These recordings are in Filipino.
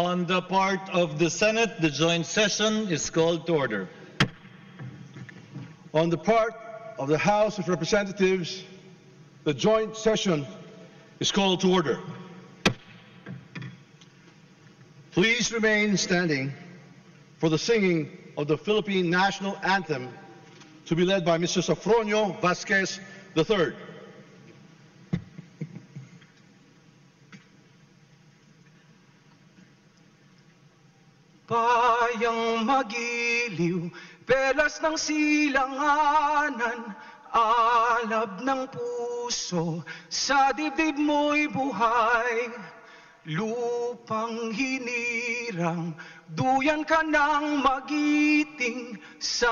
On the part of the Senate, the joint session is called to order. On the part of the House of Representatives, the joint session is called to order. Please remain standing for the singing of the Philippine National Anthem to be led by Mr. Safronio Vasquez III. Bayang magiliw, pelas ng silanganan, alab ng puso, sa dibdib mo'y buhay. Lupang hinirang, duyan ka ng magiting, sa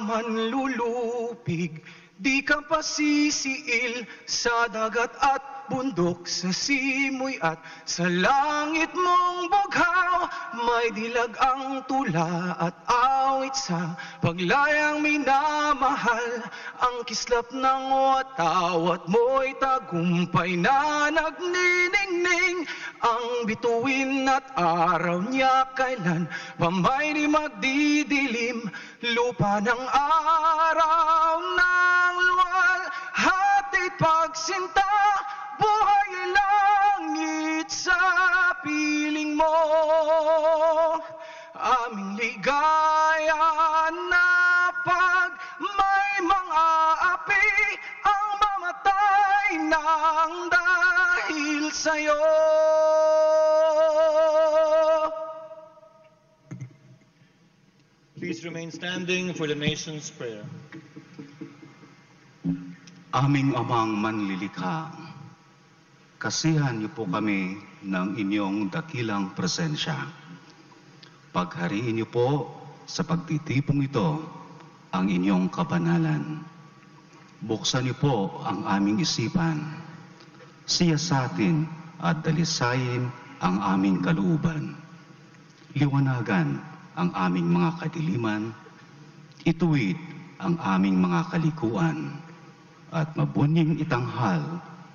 manlulupig, di ka pasisiil, sa dagat at bundok, sa simoy at sa langit mong bughaw, may dilag ang tula at awit sa paglayang minamahal, ang kislap ng watawat mo'y tagumpay na nagniningning, ang bituin at araw niya kailan pamay di magdidilim, lupa ng araw ng luwal, hati pagsinta, buhay langit sa piling mo, aming ligaya na pag may mga api ang mamatay ng dahil sa'yo. Please remain standing for the nation's prayer. Aming Amang Manlilikha, kasihan niyo po kami ng inyong dakilang presensya. Paghariin niyo po sa pagtitipong ito ang inyong kabanalan. Buksan niyo po ang aming isipan. Siyasatin at dalisayin ang aming kalooban. Liwanagan ang aming mga kadiliman. Ituwid ang aming mga kalikuan. At mabunying itanghal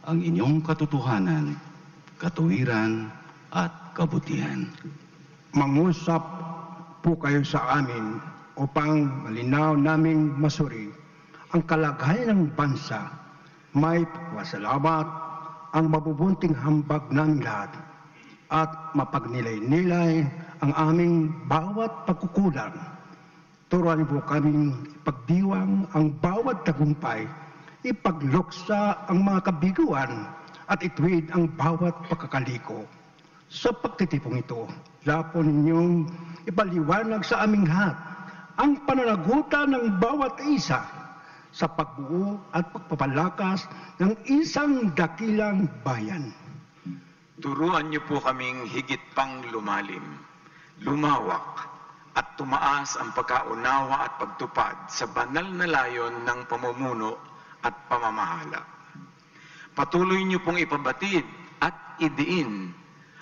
ang inyong katotohanan, katuwiran at kabutihan. Mangusap po kayo sa amin upang malinaw naming masuri ang kalagayan ng bansa. May pasalamat ang mabubunting hambag ng lahat at mapagnilay-nilay ang aming bawat pagkukulang. Turuan po kaming ipagdiwang ang bawat tagumpay, ipagluksa ang mga kabiguan at ituwid ang bawat pagkakaliko. Sa pagtitipong ito, lapon ninyong ipaliwanag sa aming lahat ang pananagutan ng bawat isa sa pagbuo at pagpapalakas ng isang dakilang bayan. Turuan niyo po kaming higit pang lumalim, lumawak, at tumaas ang pagkaunawa at pagtupad sa banal na layon ng pamumuno at pamamahala. Patuloy niyo pong ipabatid at idiin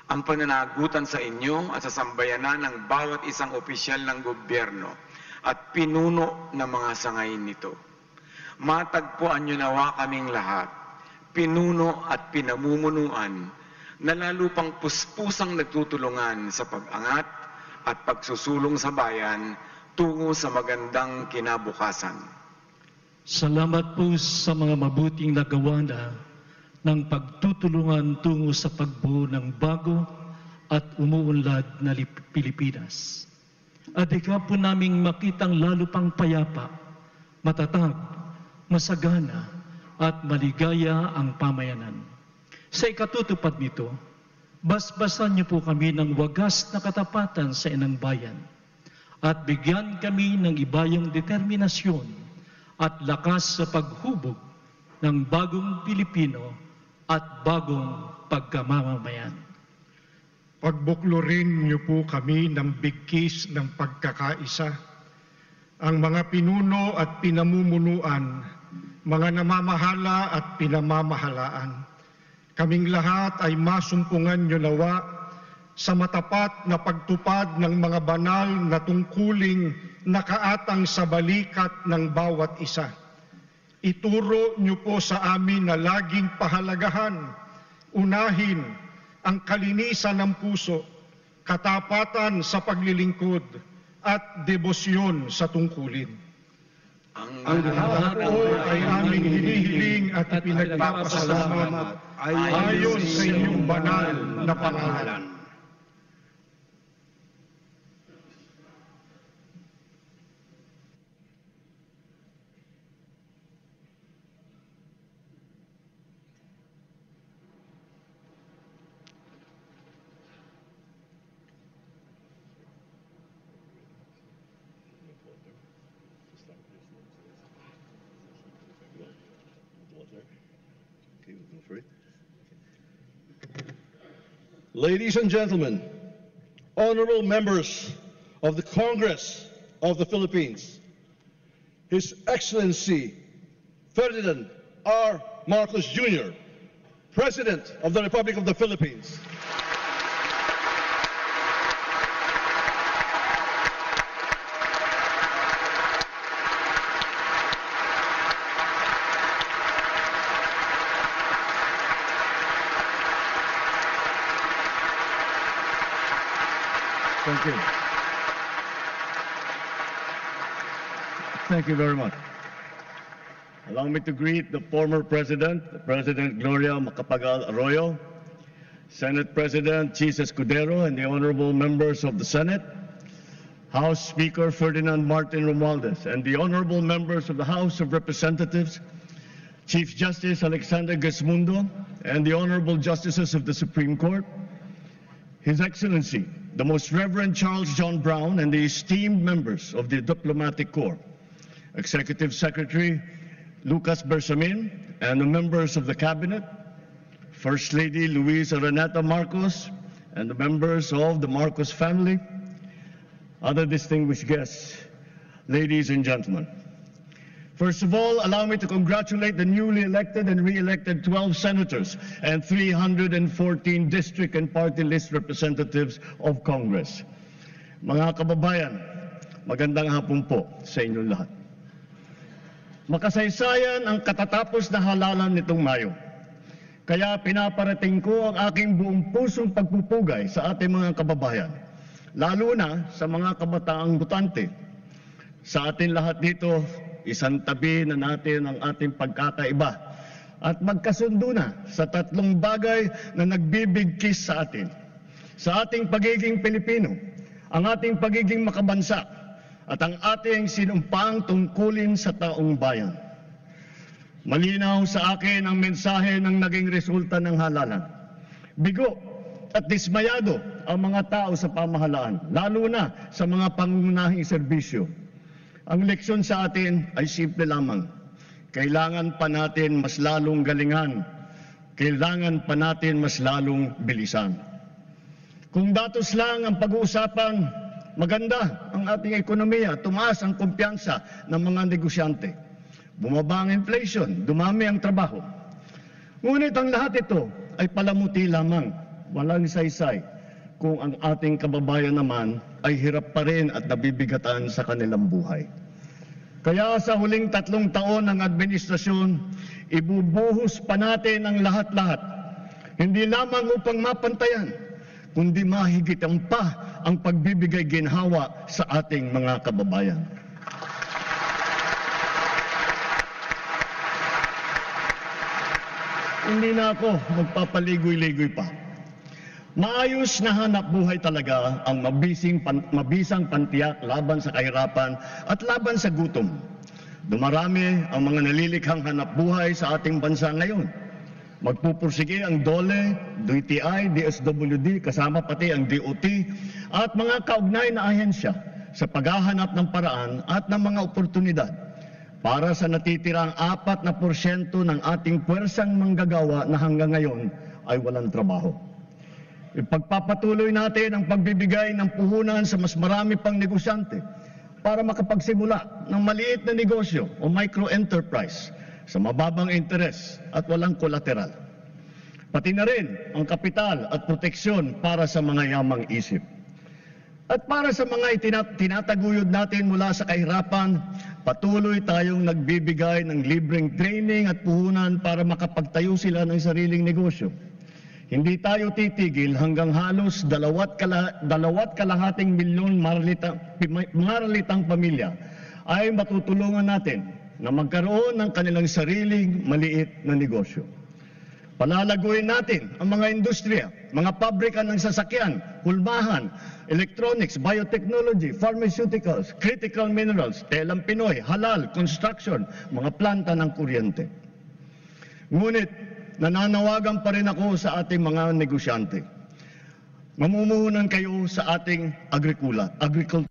ang pananagutan sa inyo at sa sambayanan ng bawat isang opisyal ng gobyerno at pinuno ng mga sangayin nito. Matagpuan niyo nawa kaming lahat, pinuno at pinamumunuan, na lalo pang puspusang nagtutulungan sa pag-angat at pagsusulong sa bayan tungo sa magandang kinabukasan. Salamat po sa mga mabuting nagawa na ng pagtutulungan tungo sa pagbuo ng bago at umuunlad na Pilipinas. At ikaw po naming makitang lalo pang payapa, matatag, masagana at maligaya ang pamayanan. Sa ikatutupad nito, basbasan niyo po kami ng wagas na katapatan sa inang bayan at bigyan kami ng ibayang determinasyon at lakas sa paghubog ng bagong Pilipino at bagong pagkamamamayan. Pagbuklurin niyo po kami ng bigkis ng pagkakaisa, ang mga pinuno at pinamumunuan, mga namamahala at pinamamahalaan. Kaming lahat ay masumpungan niyo nawa sa matapat na pagtupad ng mga banal na tungkuling nakaatang sa balikat ng bawat isa. Ituro niyo po sa amin na laging pahalagahan, unahin ang kalinisan ng puso, katapatan sa paglilingkod, at debosyon sa tungkulin. Ang lahat po ay aming hinihiling at ipinagpapasalamat ayon sa inyong banal na pangalan. Ladies and gentlemen, honorable members of the Congress of the Philippines, His Excellency Ferdinand R. Marcos Jr., President of the Republic of the Philippines. Thank you. Thank you very much. Allow me to greet the former President, President Gloria Macapagal Arroyo, Senate President Chis Escudero, and the honorable members of the Senate, House Speaker Ferdinand Martin Romualdez, and the honorable members of the House of Representatives, Chief Justice Alexander Gesmundo, and the honorable justices of the Supreme Court, His Excellency, the Most Reverend Charles John Brown, and the esteemed members of the Diplomatic Corps, Executive Secretary Lucas Bersamin, and the members of the Cabinet, First Lady Luisa Renata Marcos, and the members of the Marcos family, other distinguished guests, ladies and gentlemen. First of all, allow me to congratulate the newly elected and re-elected 12 senators and 314 district and party list representatives of Congress. Mga kababayan, magandang hapon po sa inyong lahat. Makasaysayan ang katatapos na halalan nitong Mayo. Kaya pinaparating ko ang aking buong pusong pagpupugay sa ating mga kababayan, lalo na sa mga kabataang botante. Sa atin lahat dito, isang tabi na natin ang ating pagkakaiba at magkasundo na sa tatlong bagay na nagbibigkis sa atin. Sa ating pagiging Pilipino, ang ating pagiging makabansa, at ang ating sinumpaang tungkulin sa taong bayan. Malinaw sa akin ang mensahe ng naging resulta ng halalan. Bigo at dismayado ang mga tao sa pamahalaan, lalo na sa mga pangunahing serbisyo. Ang leksyon sa atin ay simple lamang. Kailangan pa natin mas lalong galingan. Kailangan pa natin mas lalong bilisan. Kung datos lang ang pag-uusapan, maganda ang ating ekonomiya, tumaas ang kumpiyansa ng mga negosyante. Bumaba ang inflation, dumami ang trabaho. Ngunit ang lahat ito ay palamuti lamang, walang saysay, kung ang ating kababayan naman ay hirap pa rin at nabibigatan sa kanilang buhay. Kaya sa huling 3 taon ng administrasyon, ibubuhos pa natin ang lahat-lahat. Hindi lamang upang mapantayan, kundi mahigitan pa ang pagbibigay ginhawa sa ating mga kababayan. Hindi na ako magpapaligoy-ligoy pa. Maayos na hanap buhay talaga ang mabisang pantiyak laban sa kahirapan at laban sa gutom. Dumarami ang mga nalilikhang hanap buhay sa ating bansa ngayon. Magpupursige ang DOLE, DTI, DSWD, kasama pati ang DOT at mga kaugnay na ahensya sa paghahanap ng paraan at ng mga oportunidad para sa natitirang 4% ng ating puwersang manggagawa na hanggang ngayon ay walang trabaho. Ipagpapatuloy natin ang pagbibigay ng puhunan sa mas marami pang negosyante para makapagsimula ng maliit na negosyo o micro-enterprise sa mababang interes at walang kolateral. Pati na rin ang kapital at proteksyon para sa mga yamang isip. At para sa mga tinataguyod natin mula sa kahirapan, patuloy tayong nagbibigay ng libreng training at puhunan para makapagtayo sila ng sariling negosyo. Hindi tayo titigil hanggang halos 2.5 milyong maralitang pamilya ay matutulungan natin na magkaroon ng kanilang sariling maliit na negosyo. Palalaguin natin ang mga industriya, mga pabrika ng sasakyan, hulmahan, electronics, biotechnology, pharmaceuticals, critical minerals, telang Pinoy, halal, construction, mga planta ng kuryente. Ngunit nananawagan pa rin ako sa ating mga negosyante. Mamumuhunan kayo sa ating agriculture.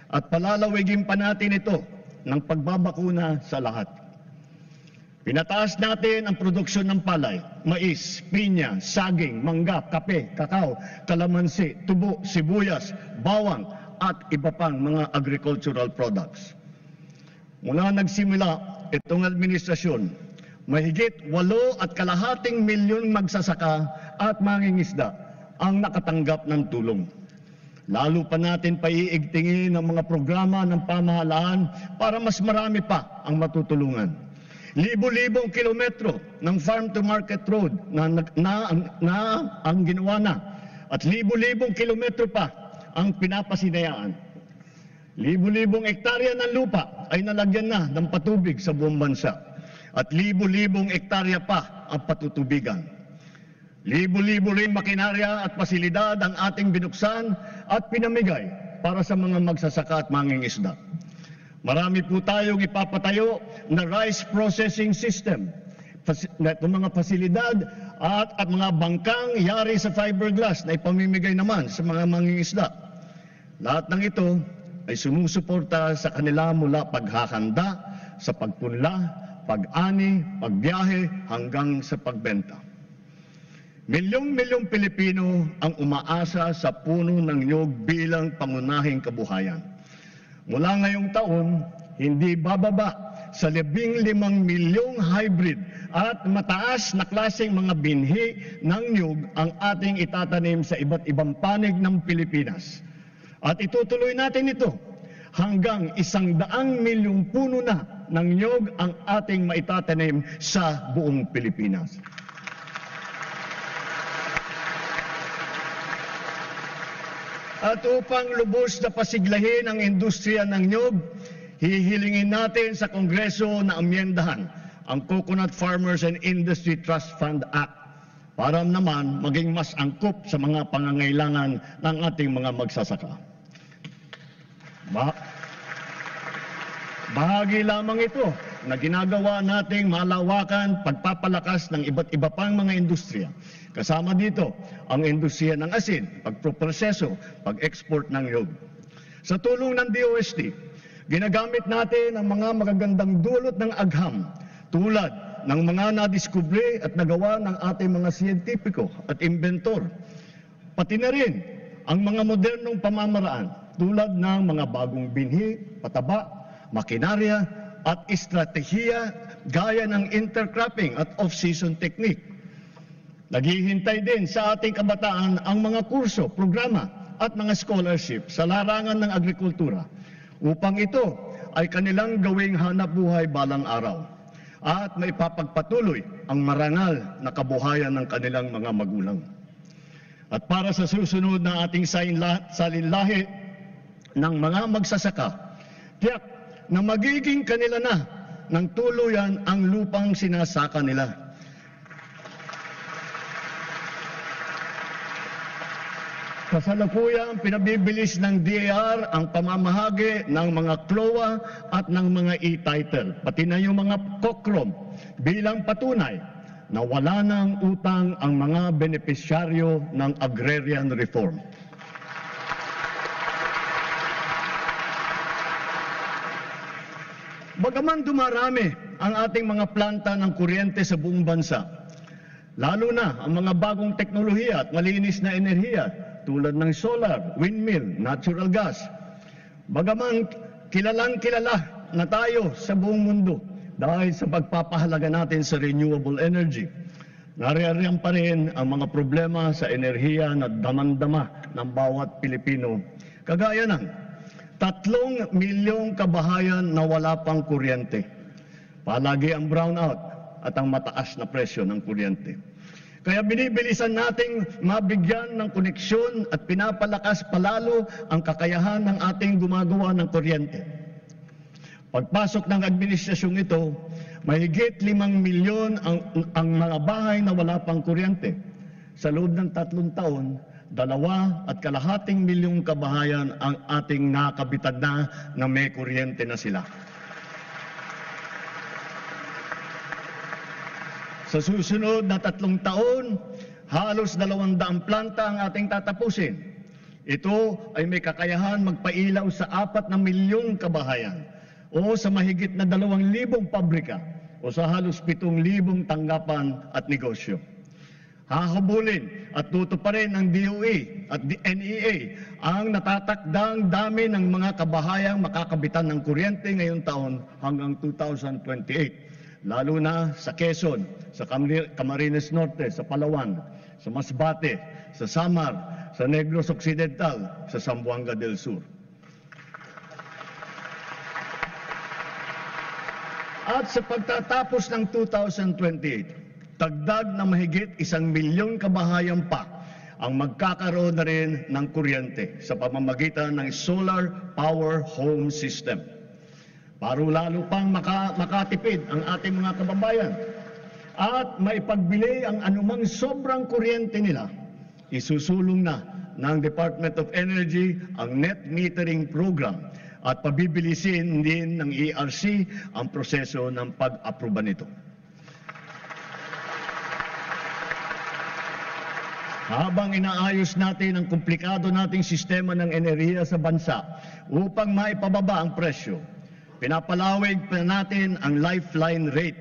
At palalawigin pa natin ito ng pagbabakuna sa lahat. Pinataas natin ang produksyon ng palay, mais, pinya, saging, mangga, kape, kakao, kalamansi, tubo, sibuyas, bawang at iba pang mga agricultural products. Mula nagsimula itong administrasyon, mahigit 8.5 milyong magsasaka at mangingisda ang nakatanggap ng tulong. Lalo pa natin paiigtingin ang mga programa ng pamahalaan para mas marami pa ang matutulungan. Libo-libong kilometro ng farm-to-market road na ang ginawa na at libo-libong kilometro pa ang pinapasinayaan. Libo-libong hektarya ng lupa ay nalagyan na ng patubig sa buong bansa at libo-libong hektarya pa ang patutubigan. Libo-libo rin makinarya at pasilidad ang ating binuksan at pinamigay para sa mga magsasaka at mangingisda. Marami po tayong ipapatayo na rice processing system. Itong mga pasilidad at mga bangkang yari sa fiberglass na ipamimigay naman sa mga mangingisda. Lahat ng ito ay sumusuporta sa kanila mula paghahanda, sa pagpunla, pag-ani, pagbiyahe hanggang sa pagbenta. Milyong-milyong Pilipino ang umaasa sa puno ng niyog bilang pangunahing kabuhayan. Mula ngayong taon, hindi bababa sa 15 milyong hybrid at mataas na klaseng mga binhi ng niyog ang ating itatanim sa iba't ibang panig ng Pilipinas. At itutuloy natin ito hanggang 100 milyong puno na ng niyog ang ating maitatanim sa buong Pilipinas. At upang lubos na pasiglahin ang industriya ng niyog, hihilingin natin sa Kongreso na amyendahan ang Coconut Farmers and Industry Trust Fund Act para naman maging mas angkop sa mga pangangailangan ng ating mga magsasaka. Bahagi lamang ito na ginagawa nating malawakan pagpapalakas ng iba't iba pang mga industriya. Kasama dito ang industriya ng asin, pagproproseso, pag-export ng nyug. Sa tulong ng DOST, ginagamit natin ang mga magagandang dulot ng agham tulad ng mga nadiskubre at nagawa ng ating mga siyentipiko at inventor. Pati na rin ang mga modernong pamamaraan tulad ng mga bagong binhi, pataba, makinarya at estratehiya gaya ng intercropping at off-season technique. Naghihintay din sa ating kabataan ang mga kurso, programa at mga scholarship sa larangan ng agrikultura upang ito ay kanilang gawing hanap buhay balang araw at maipapagpatuloy ang marangal na kabuhayan ng kanilang mga magulang. At para sa susunod na ating salinlahi ng mga magsasaka, tiyak na magiging kanila na ng tuluyan ang lupang sinasaka nila. Kasalukuyang pinabibilis ng DAR ang pamamahagi ng mga CLOA at ng mga e-title, pati na yung mga COCROM bilang patunay na wala ng utang ang mga benepisyaryo ng agrarian reform. Bagaman dumarami ang ating mga planta ng kuryente sa buong bansa, lalo na ang mga bagong teknolohiya at malinis na enerhiya tulad ng solar, windmill, natural gas. Bagaman kilalang-kilala na tayo sa buong mundo dahil sa pagpapahalaga natin sa renewable energy, naririyan pa rin ang mga problema sa enerhiya na damang-dama ng bawat Pilipino. Kagaya ng 3 milyong kabahayan na wala pang kuryente. Palagi ang brownout at ang mataas na presyo ng kuryente. Kaya binibilisan nating mabigyan ng koneksyon at pinapalakas palalo ang kakayahan ng ating gumagawa ng kuryente. Pagpasok ng administrasyong ito, mahigit 5 milyon ang mga bahay na wala pang kuryente. Sa loob ng 3 taon, 2.5 milyong kabahayan ang ating nakabitan na may kuryente na sila. Sa susunod na 3 taon, halos 200 planta ang ating tatapusin. Ito ay may kakayahan magpailaw sa 4 milyong kabahayan o sa mahigit na 2,000 pabrika o sa halos 7,000 tanggapan at negosyo. Hahabulin at tutuparin ng DOE at NEA ang natatakdang dami ng mga kabahayang makakabitan ng kuryente ngayong taon hanggang 2028. Lalo na sa Quezon, sa Camarines Norte, sa Palawan, sa Masbate, sa Samar, sa Negros Occidental, sa Zamboanga del Sur. At sa pagtatapos ng 2028, dagdag na mahigit 1 milyong kabahayan pa ang magkakaroon na rin ng kuryente sa pamamagitan ng solar power home system. Para lalo pang makatipid ang ating mga kababayan at maipagbili ang anumang sobrang kuryente nila, isusulong na ng Department of Energy ang net metering program at pabibilisin din ng ERC ang proseso ng pag-aproba nito. Habang inaayos natin ang komplikado nating sistema ng enerhiya sa bansa upang maipababa ang presyo, pinapalawig pa natin ang lifeline rate.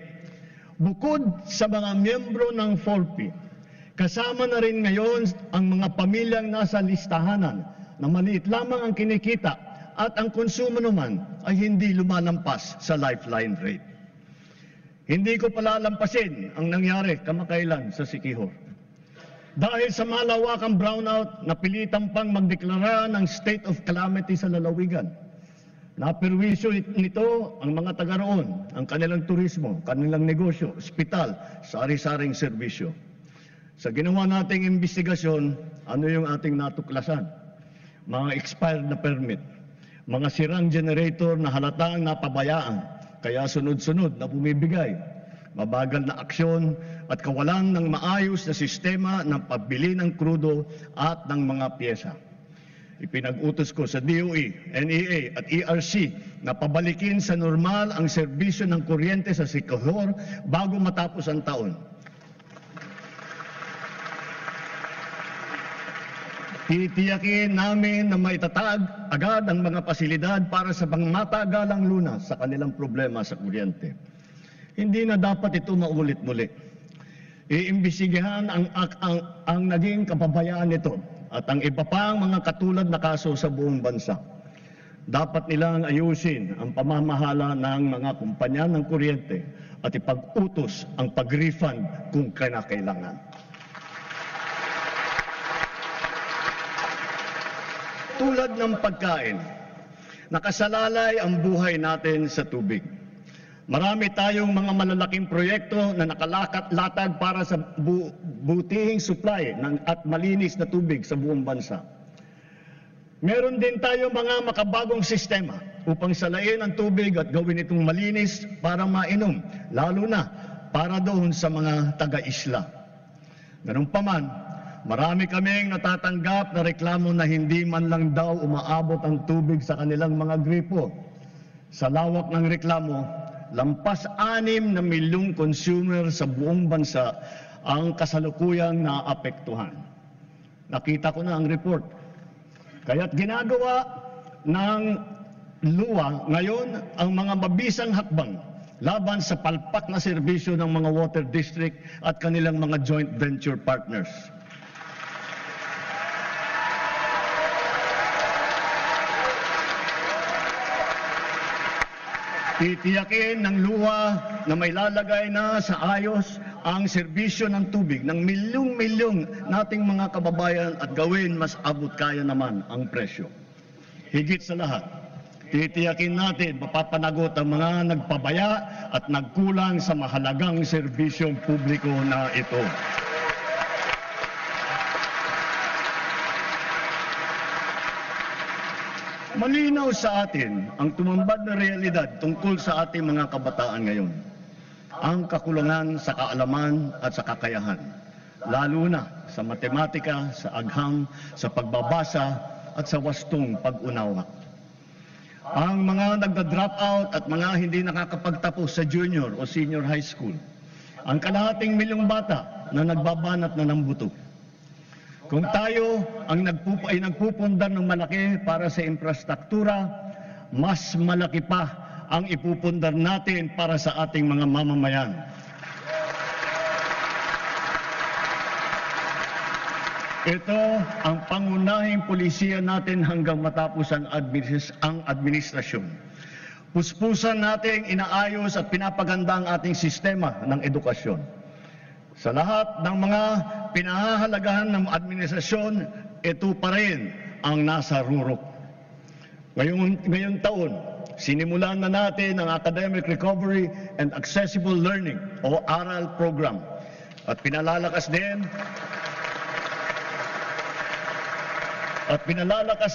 Bukod sa mga miyembro ng 4P, kasama na rin ngayon ang mga pamilyang nasa listahanan na maliit lamang ang kinikita at ang konsumo naman ay hindi lumalampas sa lifeline rate. Hindi ko palalampasin ang nangyari kamakailan sa Siquijor. Dahil sa malawakang brownout, napilitan pang magdeklara ng state of calamity sa lalawigan. Naperwisyo nito ang mga taga roon, ang kanilang turismo, kanilang negosyo, ospital, sari-saring serbisyo. Sa ginawa nating investigasyon, ano yung ating natuklasan? Mga expired na permit, mga sirang generator na halatang napabayaan, kaya sunod-sunod na bumibigay, mabagal na aksyon at kawalan ng maayos na sistema ng pagbili ng krudo at ng mga pyesa. Ipinag-utos ko sa DOE, NEA at ERC na pabalikin sa normal ang serbisyo ng kuryente sa Siquijor bago matapos ang taon. Titiyakin namin na maitatag agad ang mga pasilidad para sa pangmatagalang lunas sa kanilang problema sa kuryente. Hindi na dapat ito maulit muli. Iimbestigahan ang naging kapabayaan nito at ang iba pang mga katulad na kaso sa buong bansa. Dapat nilang ayusin ang pamamahala ng mga kumpanya ng kuryente at ipag-utos ang pag-refund kung kinakailangan. Tulad ng pagkain, nakasalalay ang buhay natin sa tubig. Marami tayong mga malalaking proyekto na nakalakat-latag para sa butihing supply at malinis na tubig sa buong bansa. Meron din tayo mga makabagong sistema upang salain ang tubig at gawin itong malinis para mainom, lalo na para doon sa mga taga-isla. Ganun pa man, marami kaming natatanggap na reklamo na hindi man lang daw umaabot ang tubig sa kanilang mga gripo. Sa lawak ng reklamo, lampas 6 na milyong consumer sa buong bansa ang kasalukuyang naapektuhan. Nakita ko na ang report. Kaya't ginagawa ng LUA ngayon ang mga mabisang hakbang laban sa palpak na serbisyo ng mga water district at kanilang mga joint venture partners. Titiyakin ng LUA na may lalagay na sa ayos ang serbisyo ng tubig ng milyong-milyong nating mga kababayan at gawin mas abot kaya naman ang presyo. Higit sa lahat, titiyakin natin mapapanagot ang mga nagpabaya at nagkulang sa mahalagang serbisyong publiko na ito. Malinaw sa atin ang tumambad na realidad tungkol sa ating mga kabataan ngayon. Ang kakulangan sa kaalaman at sa kakayahan, lalo na sa matematika, sa agham, sa pagbabasa at sa wastong pag-unawa. Ang mga nagda-drop out at mga hindi nakakapagtapos sa junior o senior high school. Ang kalahating milyong bata na nagbabanat na ng buto. Kung tayo ay nagpupundar ng malaki para sa infrastruktura, mas malaki pa ang ipupundar natin para sa ating mga mamamayan. Ito ang pangunahing pulisiya natin hanggang matapos ang administrasyon. Puspusan nating inaayos at pinapaganda ang ating sistema ng edukasyon. Sa lahat ng mga pinahahalagahan ng administrasyon, ito pa rin ang nasa rurok. Ngayong taon, sinimulan na natin ang Academic Recovery and Accessible Learning o ARAL program. At pinalalakas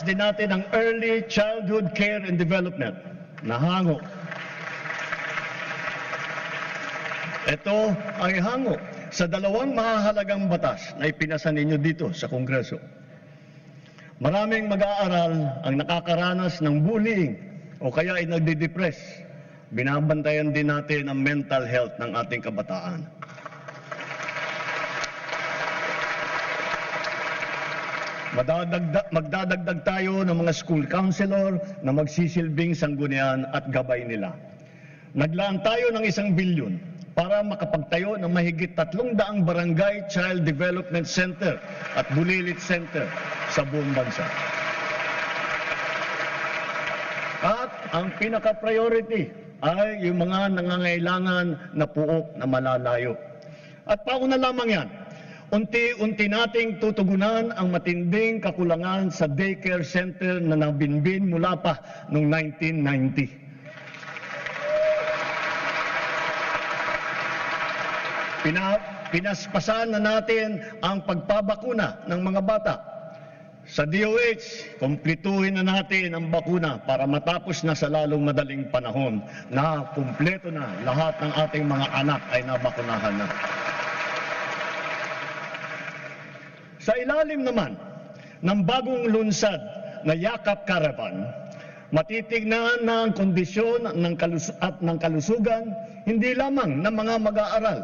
din natin ang Early Childhood Care and Development na hango. Ito ay hango sa dalawang mahahalagang batas na ipinasa ninyo dito sa Kongreso. Maraming mag-aaral ang nakakaranas ng bullying o kaya ay nagdi-depress. Binabantayan din natin ang mental health ng ating kabataan. Magdadagdag tayo ng mga school counselor na magsisilbing sanggunian at gabay nila. Naglaan tayo ng 1 bilyon para makapagtayo ng mahigit 300 barangay child development center at bulilit center sa buong bansa. At ang pinaka-priority ay yung mga nangangailangan na puok na malalayo. At pauna lamang yan, unti-unti nating tutugunan ang matinding kakulangan sa daycare center na nabinbin mula pa noong 1990. Pinaspasan na natin ang pagpabakuna ng mga bata. Sa DOH, kumpletuhin na natin ang bakuna para matapos na sa lalong madaling panahon na kumpleto na lahat ng ating mga anak ay nabakunahan na. Sa ilalim naman ng bagong lunsad na Yakap Caravan, matitignan na ang kondisyon ng kalusugan hindi lamang ng mga mag-aaral,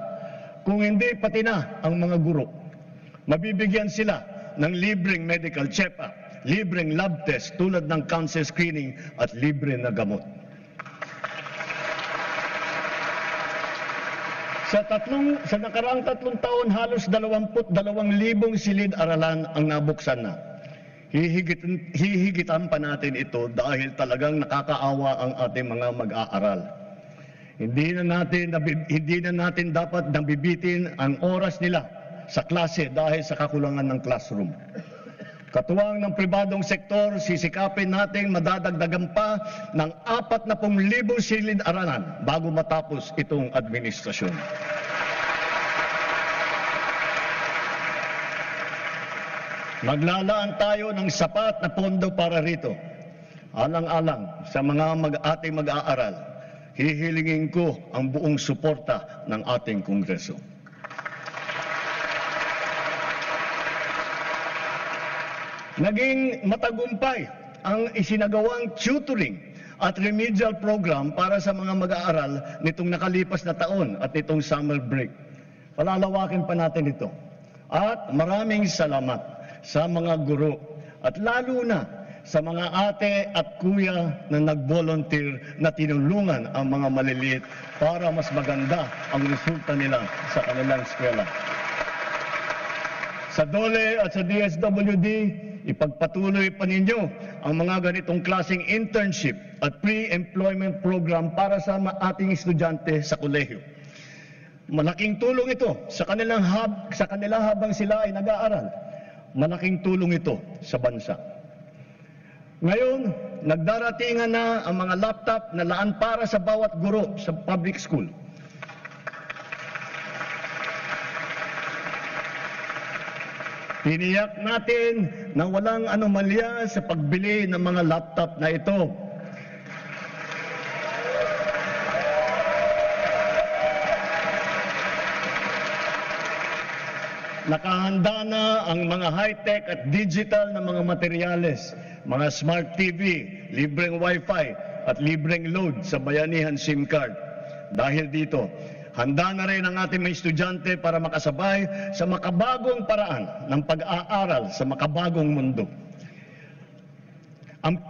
kung hindi pati na ang mga guro. Mabibigyan sila ng libreng medical check-up, libreng lab test tulad ng cancer screening at libre na gamot. Sa nakaraang 3 taon, halos 22,000 silid-aralan ang nabuksan na. Hihigitan pa natin ito dahil talagang nakakaawa ang ating mga mag-aaral. Hindi na natin dapat nabibitin ang oras nila sa klase dahil sa kakulangan ng classroom. Katuwang ng pribadong sektor, sisikapin natin madadagdagan pa ng 40,000 silid-aralan bago matapos itong administrasyon. Maglalaan tayo ng sapat na pondo para rito. Alang-alang sa mga ating mag-aaral, hihilingin ko ang buong suporta ng ating Kongreso. Naging matagumpay ang isinagawang tutoring at remedial program para sa mga mag-aaral nitong nakalipas na taon at nitong summer break. Palalawakin pa natin ito. At maraming salamat sa mga guro at lalo na sa mga ate at kuya na nag-volunteer na tinulungan ang mga maliliit para mas maganda ang resulta nila sa kanilang eskwela. Sa DOLE at sa DSWD, ipagpatuloy pa ninyo ang mga ganitong klaseng internship at pre-employment program para sa ating estudyante sa kolehiyo. Malaking tulong ito sa kanila habang sila ay nag-aaral. Malaking tulong ito sa bansa. Ngayon, nagdaratingan na ang mga laptop na laan para sa bawat guro sa public school. Tiniyak natin na walang anomalya sa pagbili ng mga laptop na ito. Nakahanda na ang mga high-tech at digital na mga materyales, mga smart TV, libreng Wi-Fi at libreng load sa bayanihan SIM card. Dahil dito, handa na rin ang ating mga estudyante para makasabay sa makabagong paraan ng pag-aaral sa makabagong mundo. Ang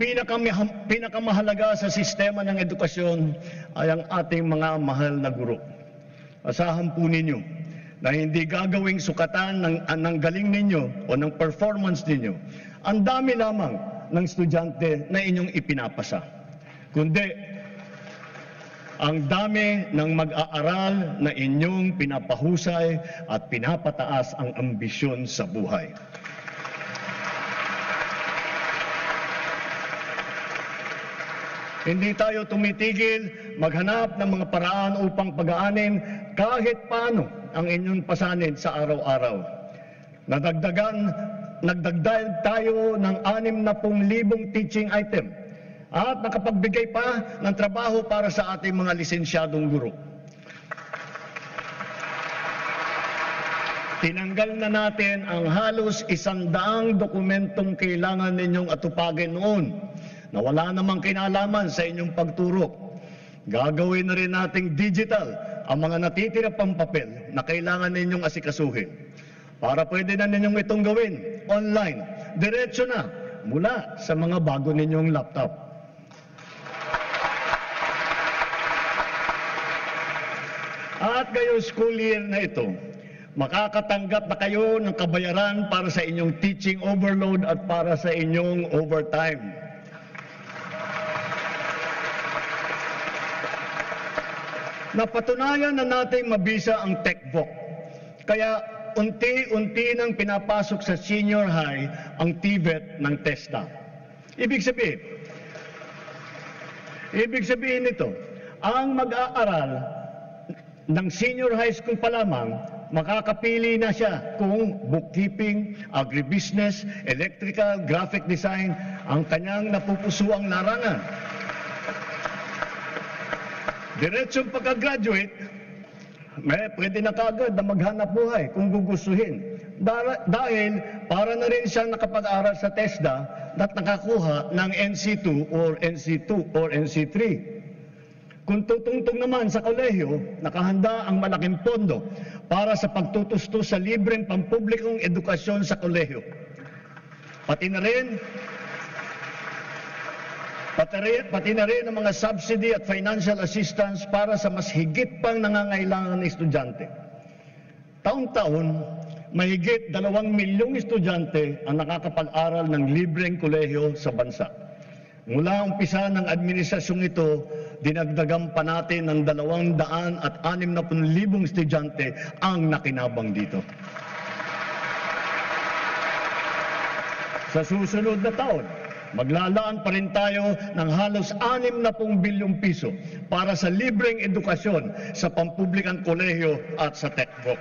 pinakamahalaga sa sistema ng edukasyon ay ang ating mga mahal na guro. Asahan po ninyo na hindi gagawing sukatan ng galing ninyo o ng performance ninyo ang dami lamang ng estudyante na inyong ipinapasa, kundi ang dami ng mag-aaral na inyong pinapahusay at pinapataas ang ambisyon sa buhay. Hindi tayo tumitigil maghanap ng mga paraan upang pag-aanin kahit paano ang inyong pasanin sa araw-araw. Nagdagdag tayo ng 60,000 teaching item at nakapagbigay pa ng trabaho para sa ating mga lisensyadong guro. Tinanggal na natin ang halos 100 dokumentong kailangan ninyong atupagin noon na wala namang kinalaman sa inyong pagturo. Gagawin na rin nating digital ang mga natitira pang papel na kailangan ninyong asikasuhin. Para pwede na ninyong itong gawin online, diretso na mula sa mga bago ninyong laptop. At ngayong school year na ito, makakatanggap na kayo ng kabayaran para sa inyong teaching overload at para sa inyong overtime. Napatunayan na natin mabisa ang TechVoc. Kaya unti-unti nang pinapasok sa senior high ang TVET ng TESDA. Ibig sabihin nito, ang mag-aaral ng senior high school pa lamang, makakapili na siya kung bookkeeping, agribusiness, electrical, graphic design ang kanyang napupusuang larangan. Diretsong pagka-graduate, pwede na kaagad na maghanap buhay kung gugustuhin. Dahil para na rin siyang nakapag-aral sa TESDA na nakakuha ng NC2 or NC2 or NC3. Kung tutungtong naman sa kolehiyo, nakahanda ang malaking pondo para sa pagtutustos sa libreng pampublikong edukasyon sa kolehiyo. Pati na rin ang mga subsidy at financial assistance para sa mas higit pang nangangailangan ng estudyante. Taon-taon, mahigit 2 milyong estudyante ang nakakapag-aral ng libreng kolehiyo sa bansa. Mula umpisa ng administrasyong ito, dinagdagan pa natin ng 260,000 estudyante ang nakinabang dito. Sa susunod na taon, maglalaan pa rin tayo ng halos 60 bilyong piso para sa libreng edukasyon sa pampublikang kolehiyo at sa TECVOC.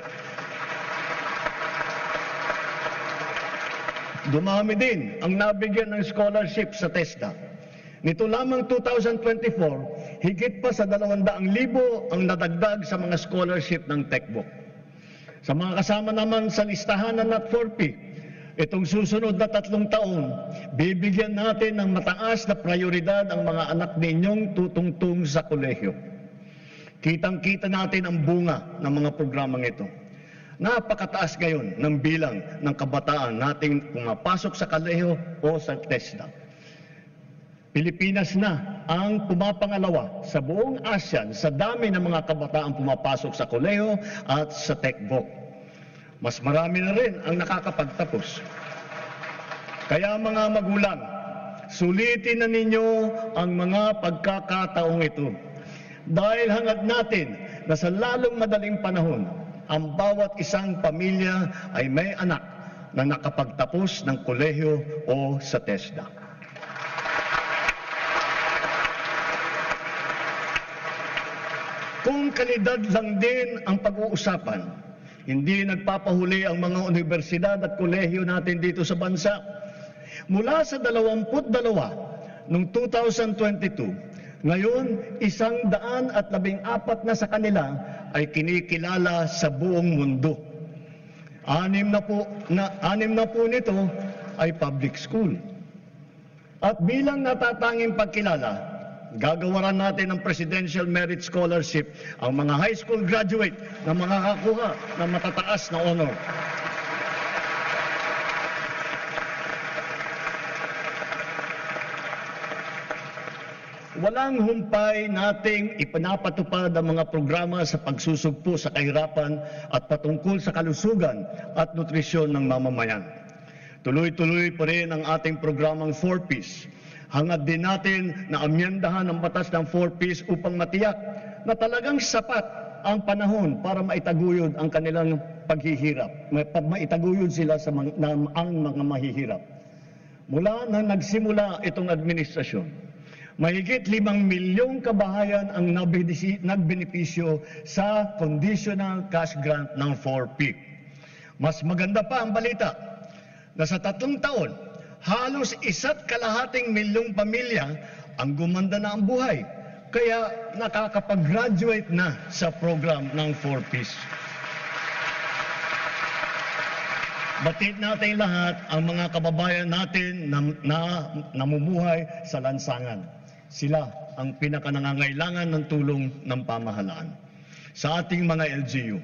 Dumami din ang nabigyan ng scholarship sa TESDA. Nito lamang 2024, higit pa sa 200,000 ang nadagdag sa mga scholarship ng TECVOC. Sa mga kasama naman sa listahan ng NAT4P, itong susunod na 3 taon, bibigyan natin ng mataas na prioridad ang mga anak ninyong tutungtong sa kolehiyo. Kitang-kita natin ang bunga ng mga programang ito. Napakataas ngayon ng bilang ng kabataan nating pumapasok sa kolehiyo o sa TESDA. Pilipinas na ang pumapangalawa sa buong ASEAN sa dami ng mga kabataan pumapasok sa kolehiyo at sa TECVOC. Mas marami na rin ang nakakapagtapos. Kaya mga magulang, sulitin na ninyo ang mga pagkakataong ito. Dahil hangad natin na sa lalong madaling panahon, ang bawat isang pamilya ay may anak na nakapagtapos ng kolehiyo o sa TESDA. Kung kalidad lang din ang pag-uusapan, hindi nagpapahuli ang mga universidad at kolehiyo natin dito sa bansa. Mula sa 22 noong 2022, ngayon 114 na sa kanila ay kinikilala sa buong mundo. 6 na po nito ay public school. At bilang natatanging pagkilala, gagawaran natin ng Presidential Merit Scholarship ang mga high school graduate na makakakuha ng matataas na honor. Walang humpay nating ipinapatupad ang mga programa sa pagsusugpo sa kahirapan at patungkol sa kalusugan at nutrisyon ng mamamayan. Tuloy-tuloy pa rin ang ating programang 4Ps. Hangad din natin na amyendahan ang batas ng 4Ps upang matiyak na talagang sapat ang panahon para maitaguyod ang kanilang paghihirap. Maitaguyod sila ang mga mahihirap. Mula nang nagsimula itong administrasyon, mahigit 5 milyong kabahayan ang nagbenepisyo sa conditional cash grant ng 4P. Mas maganda pa ang balita na sa 3 taon, halos 1.5 milyong pamilya ang gumanda na ang buhay. Kaya nakakapag-graduate na sa program ng 4Ps. Batid natin lahat ang mga kababayan natin na namumuhay sa lansangan. Sila ang pinakanangangailangan ng tulong ng pamahalaan. Sa ating mga LGU,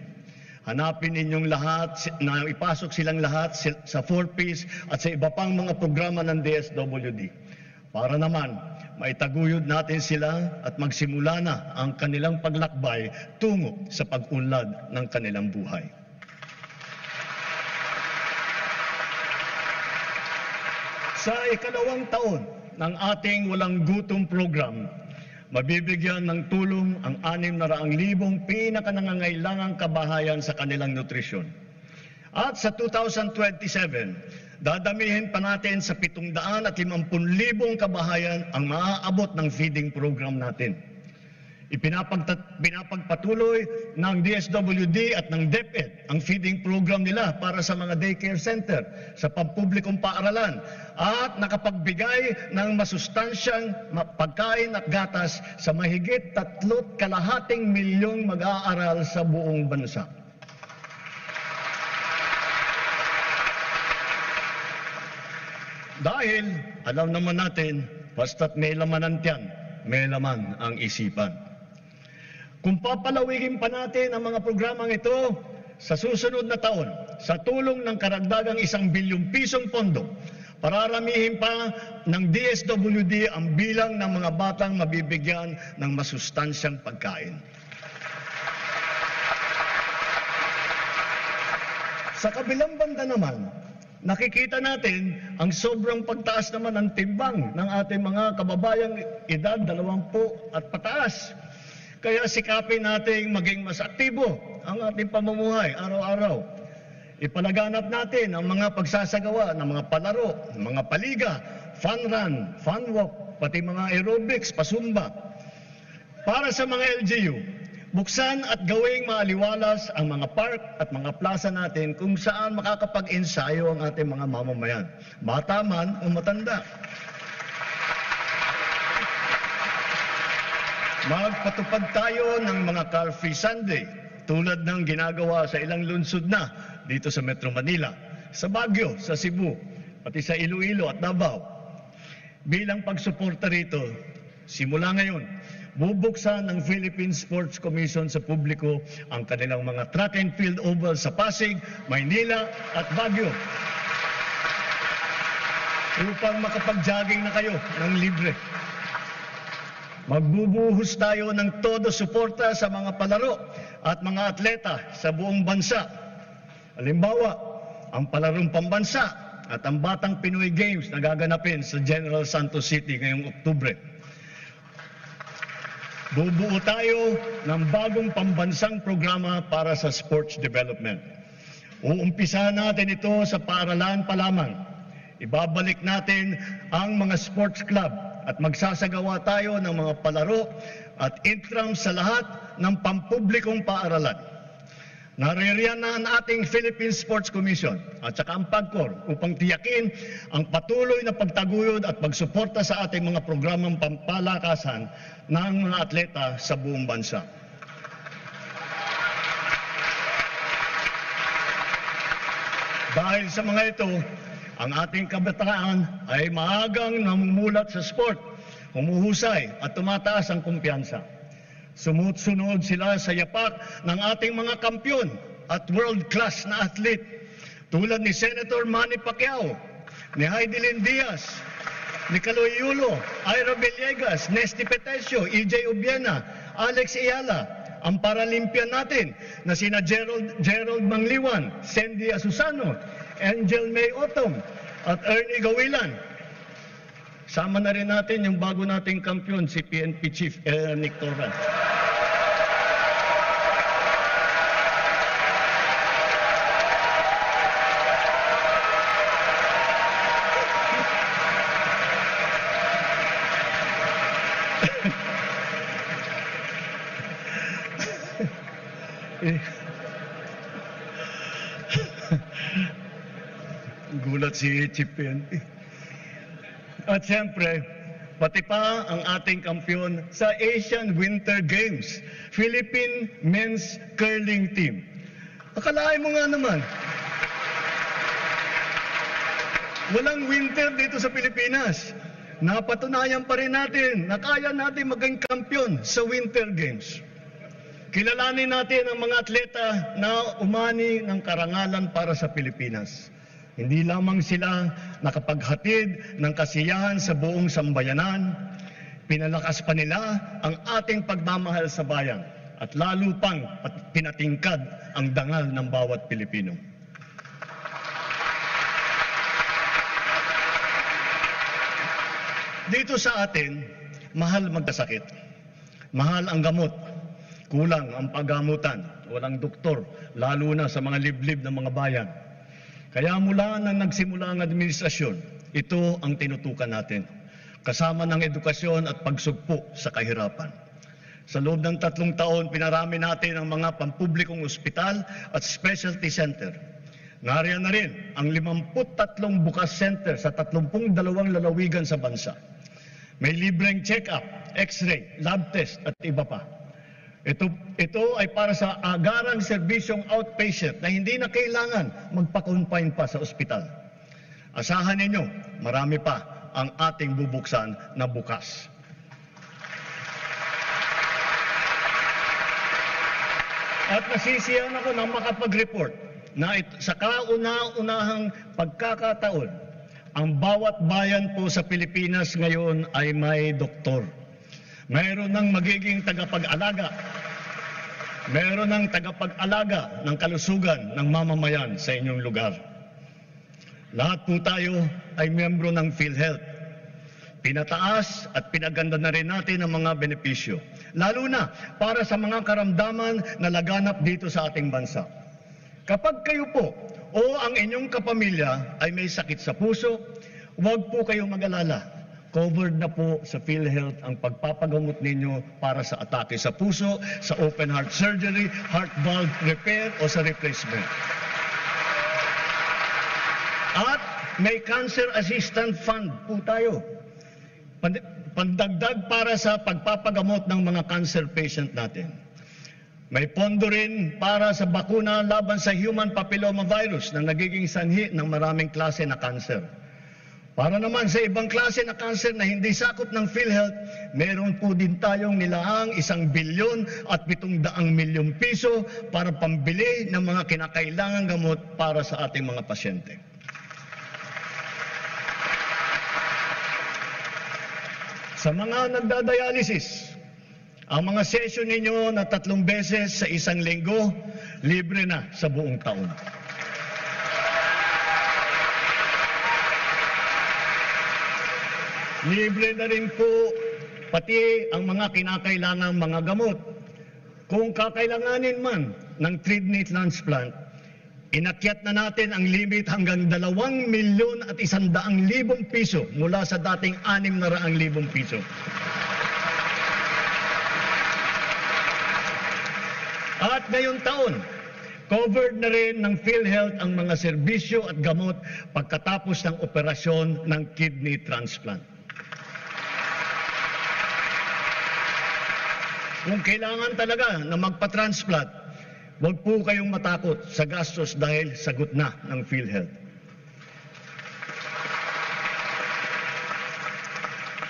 hanapin ninyong lahat na ipasok silang lahat sa 4Ps at sa iba pang mga programa ng DSWD. Para naman, maitaguyod natin sila at magsimula na ang kanilang paglakbay tungo sa pag-unlad ng kanilang buhay. Sa ikalawang taon ng ating Walang Gutom program, mabibigyan ng tulong ang 600,000 pinakanangangailangang kabahayan sa kanilang nutrisyon. At sa 2027, dadamihin pa natin sa 750,000 kabahayan ang maaabot ng feeding program natin. Pinapagpatuloy ng DSWD at ng DepEd ang feeding program nila para sa mga daycare center sa pampublikong paaralan at nakapagbigay ng masustansyang pagkain at gatas sa mahigit 3.2 milyong mag-aaral sa buong bansa. Dahil alam naman natin, basta't may laman ang tiyan, may laman ang isipan. Kung papalawigin pa natin ang mga programang ito sa susunod na taon, sa tulong ng karagdagang 1 bilyong pisong pondo, pararamihin pa ng DSWD ang bilang ng mga batang mabibigyan ng masustansyang pagkain. Sa kabilang banda naman, nakikita natin ang sobrang pagtaas naman ng timbang ng ating mga kababayang edad 20 at pataas. Kaya sikapin natin maging mas aktibo ang ating pamumuhay araw-araw. Ipalaganap natin ang mga pagsasagawa ng mga palaro, mga paliga, fun run, fun walk, pati mga aerobics, pasumba. Para sa mga LGU, buksan at gawing maaliwalas ang mga park at mga plaza natin kung saan makakapag-ensayo ang ating mga mamamayan, bata man o matanda. Magpatupad tayo ng mga car-free Sunday tulad ng ginagawa sa ilang lungsod na dito sa Metro Manila, sa Baguio, sa Cebu, pati sa Iloilo at Davao. Bilang pagsuporta rito, simula ngayon, bubuksan ng Philippine Sports Commission sa publiko ang kanilang mga track and field oval sa Pasig, Maynila at Baguio upang makapag-jogging na kayo ng libre. Magbubuhos tayo ng todo suporta sa mga palaro at mga atleta sa buong bansa. Halimbawa, ang palarong pambansa at ang Batang Pinoy Games na gaganapin sa General Santos City ngayong Oktubre. Bubuo tayo ng bagong pambansang programa para sa sports development. Uumpisahan natin ito sa paaralan pa lamang. Ibabalik natin ang mga sports club at magsasagawa tayo ng mga palaro at intrams sa lahat ng pampublikong paaralan. Naririyan na ang ating Philippine Sports Commission at saka ang PAGCOR upang tiyakin ang patuloy na pagtaguyod at pagsuporta sa ating mga programang pampalakasan ng mga atleta sa buong bansa. Dahil sa mga ito, ang ating kabataan ay maagang namumulat sa sport, humuhusay at tumataas ang kumpiyansa. Sumusunod sila sa yapak ng ating mga kampyon at world-class na athlete tulad ni Senator Manny Pacquiao, ni Heidelin Diaz, ni Caloy Yulo, Ira Villegas, Nesty Petesio, EJ Obiena, Alex Ayala, ang Paralympian natin na sina Gerald Mangliwan, Sandy Asusano, Angel May Otom at Ernie Gawilan. Sama na rin natin yung bago nating kampyon, si PNP Chief Nick Torres. Gulat si Chief PNP. At siyempre, pati pa ang ating kampyon sa Asian Winter Games, Philippine Men's Curling Team. Akalain mo nga naman, walang winter dito sa Pilipinas. Napatunayan pa rin natin na kaya natin maging kampyon sa Winter Games. Kilalanin natin ang mga atleta na umani ng karangalan para sa Pilipinas. Hindi lamang sila nakapaghatid ng kasiyahan sa buong sambayanan, pinalakas pa nila ang ating pagmamahal sa bayan at lalo pang pinatingkad ang dangal ng bawat Pilipino. Dito sa atin, mahal magkasakit. Mahal ang gamot. Kulang ang paggamutan. Walang doktor, lalo na sa mga liblib ng mga bayan. Kaya mula nang nagsimula ang administrasyon, ito ang tinutukan natin. Kasama ng edukasyon at pagsugpo sa kahirapan. Sa loob ng 3 taon, pinarami natin ang mga pampublikong ospital at specialty center. Nariyan na rin ang 53 bukas center sa 32 lalawigan sa bansa. May libreng check-up, x-ray, lab test at iba pa. Ito ay para sa agarang serbisyong outpatient na hindi na kailangan magpa-confine pa sa ospital. Asahan ninyo, marami pa ang ating bubuksan na bukas. At nasisiyahan ako na makapag-report na sa kauna-unahang pagkakataon, ang bawat bayan po sa Pilipinas ngayon ay may doktor. Mayroon ng magiging tagapag-alaga. Mayroon ng tagapag-alaga ng kalusugan ng mamamayan sa inyong lugar. Lahat po tayo ay miyembro ng PhilHealth. Pinataas at pinaganda na rin natin ang mga benepisyo. Lalo na para sa mga karamdaman na laganap dito sa ating bansa. Kapag kayo po o ang inyong kapamilya ay may sakit sa puso, huwag po kayong mag-alala. Covered na po sa PhilHealth ang pagpapagamot ninyo para sa atake sa puso, sa open heart surgery, heart valve repair o sa replacement. At may cancer assistance fund po tayo. Pandagdag para sa pagpapagamot ng mga cancer patient natin. May pondo rin para sa bakuna laban sa human papillomavirus na nagiging sanhi ng maraming klase na cancer. Para naman sa ibang klase na cancer na hindi sakop ng PhilHealth, meron po din tayong nilaang 1 bilyon at 700 milyong piso para pambili ng mga kinakailangang gamot para sa ating mga pasyente. Sa mga nagdadialysis, ang mga session ninyo na 3 beses sa isang linggo, libre na sa buong taon. Libre na rin po pati ang mga kinakailangang mga gamot. Kung kakailanganin man ng kidney transplant, inakyat na natin ang limit hanggang 2,100,000 piso mula sa dating 600,000 piso. At ngayong taon, covered na rin ng PhilHealth ang mga serbisyo at gamot pagkatapos ng operasyon ng kidney transplant. Kung kailangan talaga na magpa-transplant, huwag po kayong matakot sa gastos dahil sagot na ng PhilHealth.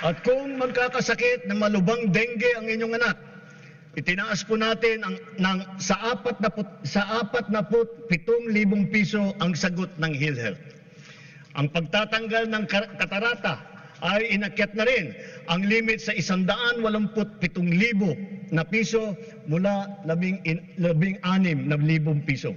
At kung magkakasakit na malubhang dengue ang inyong anak, itinaas po natin sa 47,000 piso ang sagot ng PhilHealth. Ang pagtatanggal ng katarata ay inakyat na rin ang limit sa 187,000 na piso mula 16,000 piso.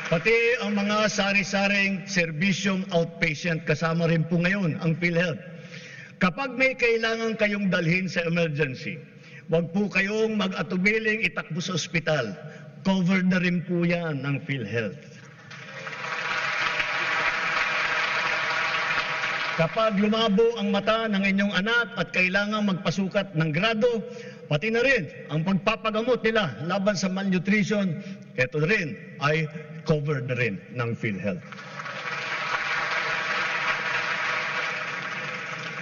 Pati ang mga sari-saring serbisyong outpatient kasama rin po ngayon ang PhilHealth. Kapag may kailangan kayong dalhin sa emergency, huwag po kayong mag-atubiling itakbo sa ospital. Covered na rin po yan ng PhilHealth. Kapag lumabo ang mata ng inyong anak at kailangan magpasukat ng grado, pati na rin ang pagpapagamot nila laban sa malnutrition, ito rin ay covered na rin ng PhilHealth.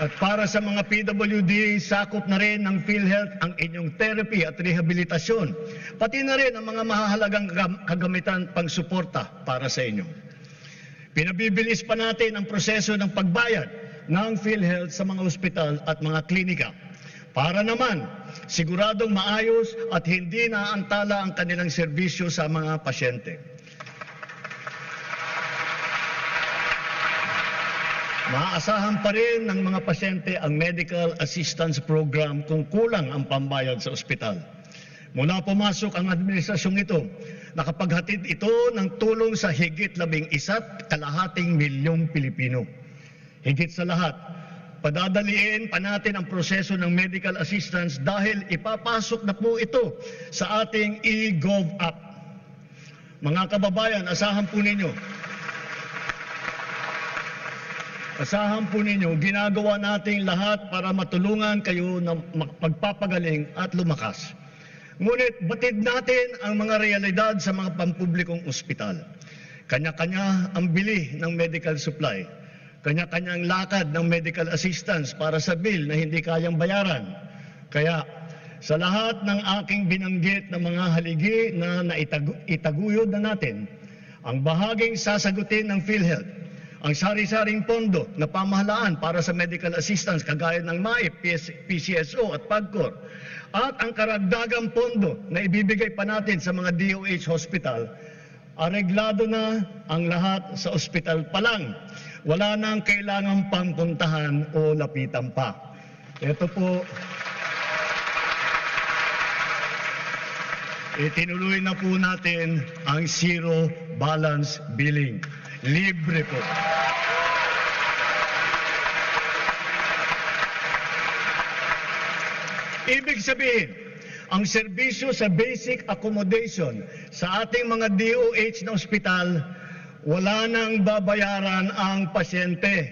At para sa mga PWD, sakop na rin ng PhilHealth ang inyong therapy at rehabilitasyon, pati na rin ang mga mahahalagang kagamitan pang-suporta para sa inyo. Pinabibilis pa natin ang proseso ng pagbayad ng PhilHealth sa mga ospital at mga klinika para naman siguradong maayos at hindi naantala ang kanilang serbisyo sa mga pasyente. Maaasahan pa rin ng mga pasyente ang medical assistance program kung kulang ang pambayad sa ospital. Mula pumasok ang administrasyong ito, nakapaghatid ito ng tulong sa higit 11.5 milyong Pilipino. Higit sa lahat, padadaliin pa natin ang proseso ng medical assistance dahil ipapasok na po ito sa ating eGov app. Mga kababayan, asahan po ninyo, ginagawa natin lahat para matulungan kayo na magpapagaling at lumakas. Ngunit batid natin ang mga realidad sa mga pampublikong ospital. Kanya-kanya ang bili ng medical supply. Kanya-kanya ang lakad ng medical assistance para sa bill na hindi kayang bayaran. Kaya sa lahat ng aking binanggit na mga haligi na itaguyod na natin, Ang bahaging sasagutin ng PhilHealth, ang sari-saring pondo na pamahalaan para sa medical assistance kagaya ng MAIP, PCSO at PAGCOR, at ang karagdagang pondo na ibibigay pa natin sa mga DOH hospital, areglado na ang lahat sa ospital pa lang. Wala nang kailangang pangpuntahan o lapitan pa. Ito po, itinuloy na po natin ang zero balance billing. Libre po. Ibig sabihin, ang serbisyo sa basic accommodation sa ating mga DOH na ospital, wala nang babayaran ang pasyente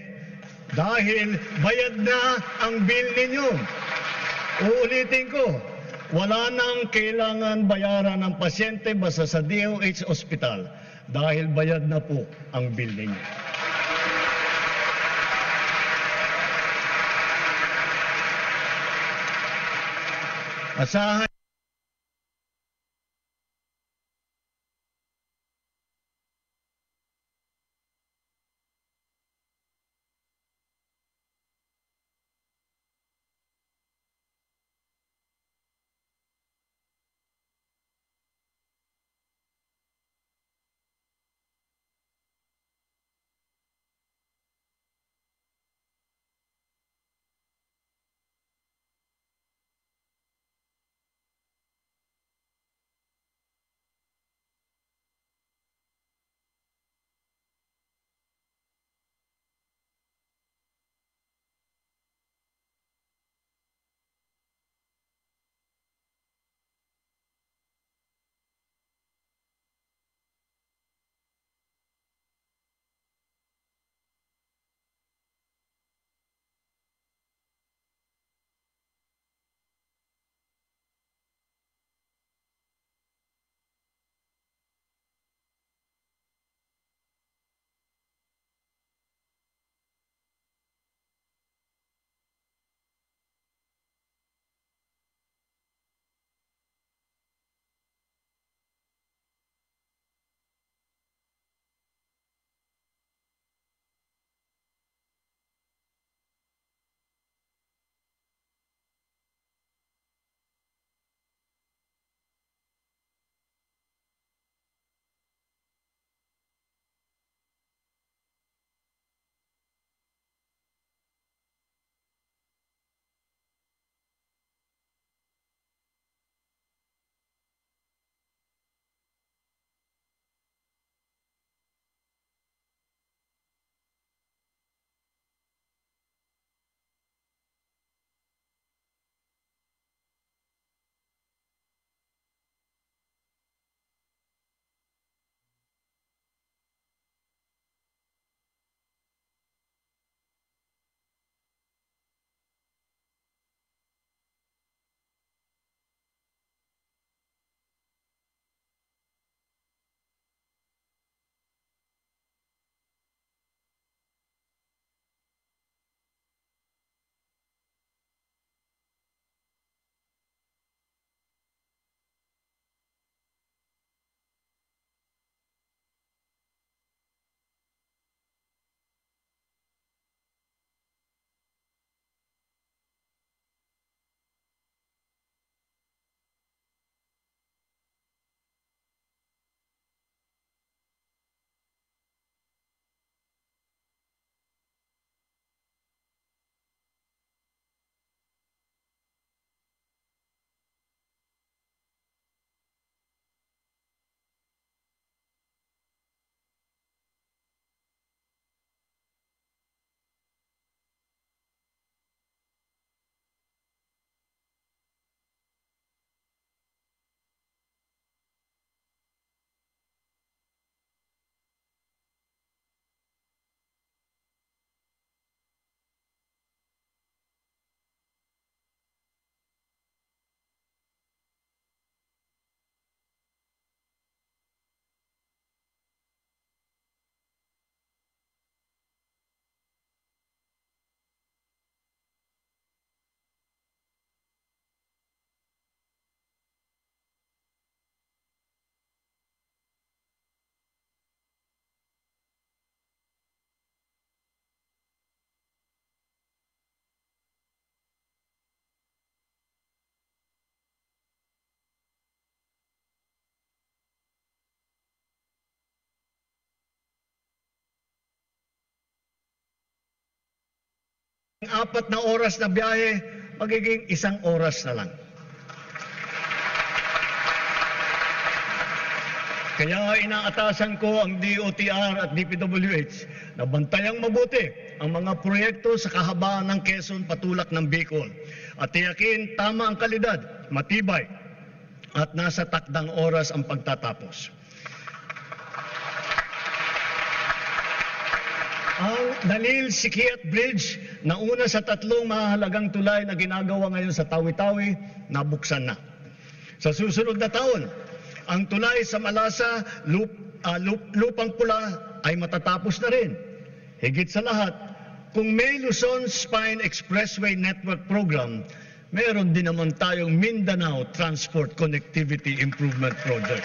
dahil bayad na ang bill ninyo. Uulitin ko, wala nang kailangan bayaran ng pasyente basta sa DOH ospital dahil bayad na po ang bill ninyo. Asahan 4 na oras na biyahe, magiging 1 oras na lang. Kaya inaatasan ko ang DOTR at DPWH na bantayang mabuti ang mga proyekto sa kahabaan ng Quezon patulak ng Bicol at tiyakin tama ang kalidad, matibay at nasa takdang oras ang pagtatapos. Ang Danil Sikiat Bridge na una sa 3 mahalagang tulay na ginagawa ngayon sa Tawi-Tawi, nabuksan na. Sa susunod na taon, ang tulay sa Malasa, Lupang Pula ay matatapos na rin. Higit sa lahat, kung may Luzon Spine Expressway Network Program, meron din naman tayong Mindanao Transport Connectivity Improvement Project.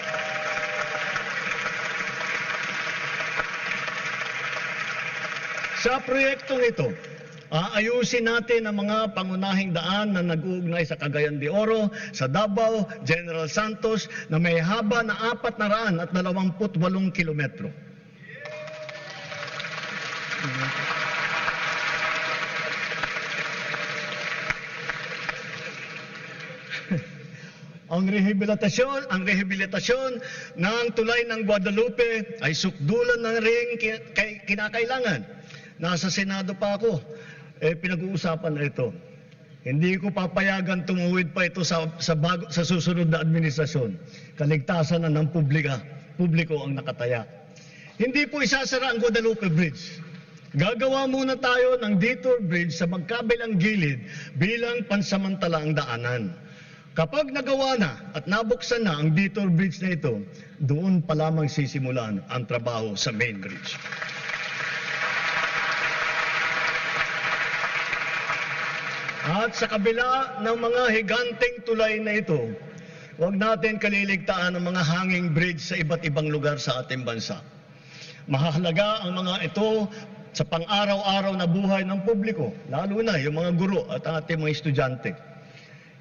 Sa proyektong ito, aayusin natin ang mga pangunahing daan na nag-uugnay sa Cagayan de Oro, sa Davao, General Santos na may haba na 428 kilometro. Ang rehabilitasyon ng tulay ng Guadalupe ay sukdulan na rin kinakailangan. Nasa Senado pa ako, pinag-uusapan na ito. Hindi ko papayagan tumuwid pa ito sa susunod na administrasyon. Kaligtasan na ng publiko ang nakataya. Hindi po isasara ang Guadalupe Bridge. Gagawa muna tayo ng detour bridge sa magkabilang gilid bilang pansamantalaang daanan. Kapag nagawa na at nabuksan na ang detour bridge na ito, doon pa lamang sisimulan ang trabaho sa main bridge. At sa kabila ng mga higanteng tulay na ito, huwag natin kaliligtaan ang mga hanging bridge sa iba't ibang lugar sa ating bansa. Mahalaga ang mga ito sa pang-araw-araw na buhay ng publiko, lalo na yung mga guro at ating mga estudyante.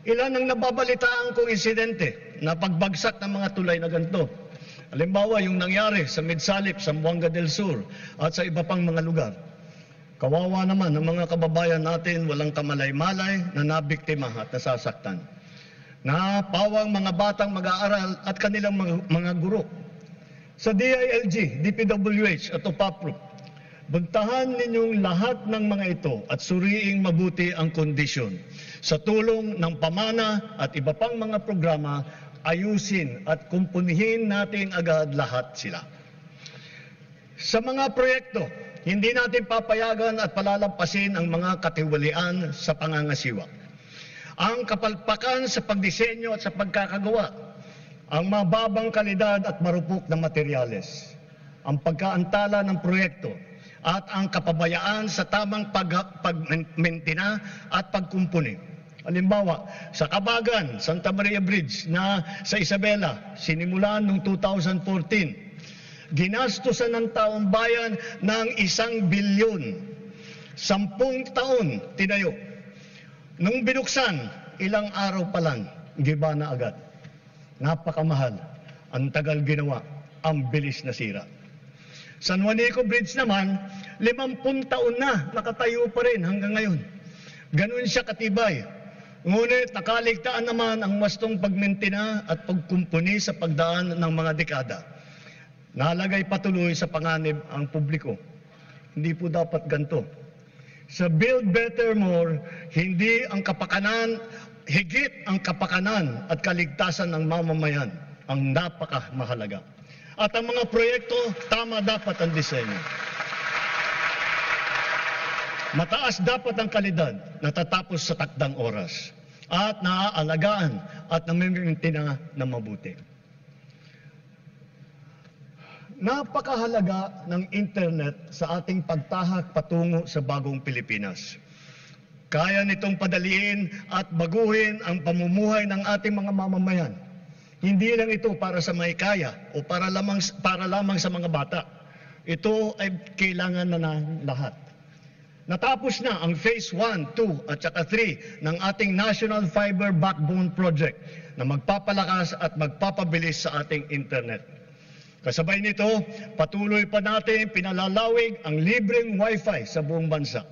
Ilan ang nababalitaan kong insidente na pagbagsak ng mga tulay na ganito. Halimbawa, yung nangyari sa Midsalip, Zamboanga del Sur at sa iba pang mga lugar. Kawawa naman ang mga kababayan natin walang kamalay-malay na nabiktima at nasasaktan. Napawang mga batang mag-aaral at kanilang mga guro. Sa DILG, DPWH at OPAPRO, buntahan ninyong lahat ng mga ito at suriing mabuti ang kondisyon. Sa tulong ng pamana at iba pang mga programa, ayusin at kumpunihin natin agad lahat sila. Sa mga proyekto, hindi natin papayagan at palalampasin ang mga katiwalian sa pangangasiwa. Ang kapalpakan sa pagdisenyo at sa pagkakagawa, ang mababang kalidad at marupok na materyales, ang pagkaantala ng proyekto, at ang kapabayaan sa tamang pagmentina at pagkumpuni. Halimbawa, sa Kabagan, Santa Maria Bridge na sa Isabela, sinimulan noong 2014, ginastusan ng taong bayan ng 1 bilyon. 10 taon tinayo. Nung binuksan, ilang araw pa lang, giba na agad. Napakamahal. Ang tagal ginawa. Ang bilis na sira. San Juanico Bridge naman, 50 taon na nakatayo pa rin hanggang ngayon. Ganun siya katibay. Ngunit nakaligtaan naman ang wastong pagmentina at pagkumpuni sa pagdaan ng mga dekada. Nalagay patuloy sa panganib ang publiko. Hindi po dapat ganito. Sa Build Better More, hindi ang kapakanan, higit ang kapakanan at kaligtasan ng mamamayan ang napakamahalaga. At ang mga proyekto, tama dapat ang disenyo. Mataas dapat ang kalidad, natatapos sa takdang oras, at naaalagaan at namimintina na mabuti. Napakahalaga ng internet sa ating pagtahak patungo sa bagong Pilipinas. Kaya nitong padaliin at baguhin ang pamumuhay ng ating mga mamamayan. Hindi lang ito para sa may kaya o para lamang sa mga bata. Ito ay kailangan na ng lahat. Natapos na ang Phase 1, 2 at saka 3 ng ating National Fiber Backbone Project na magpapalakas at magpapabilis sa ating internet. Kasabay nito, patuloy pa natin pinalalawig ang libreng Wi-Fi sa buong bansa.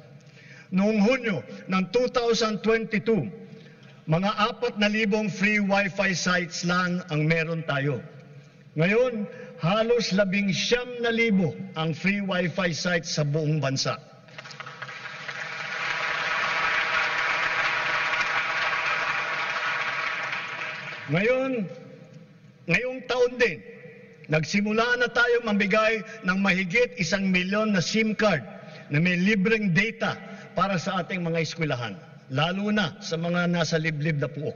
Noong Hunyo ng 2022, mga 4,000 free Wi-Fi sites lang ang meron tayo. Ngayon, halos 19,000 ang free Wi-Fi sites sa buong bansa. Ngayong taon din, nagsimula na tayo mamigay ng mahigit 1 milyon na SIM card na may libreng data para sa ating mga eskwelahan, lalo na sa mga nasa liblib na puok.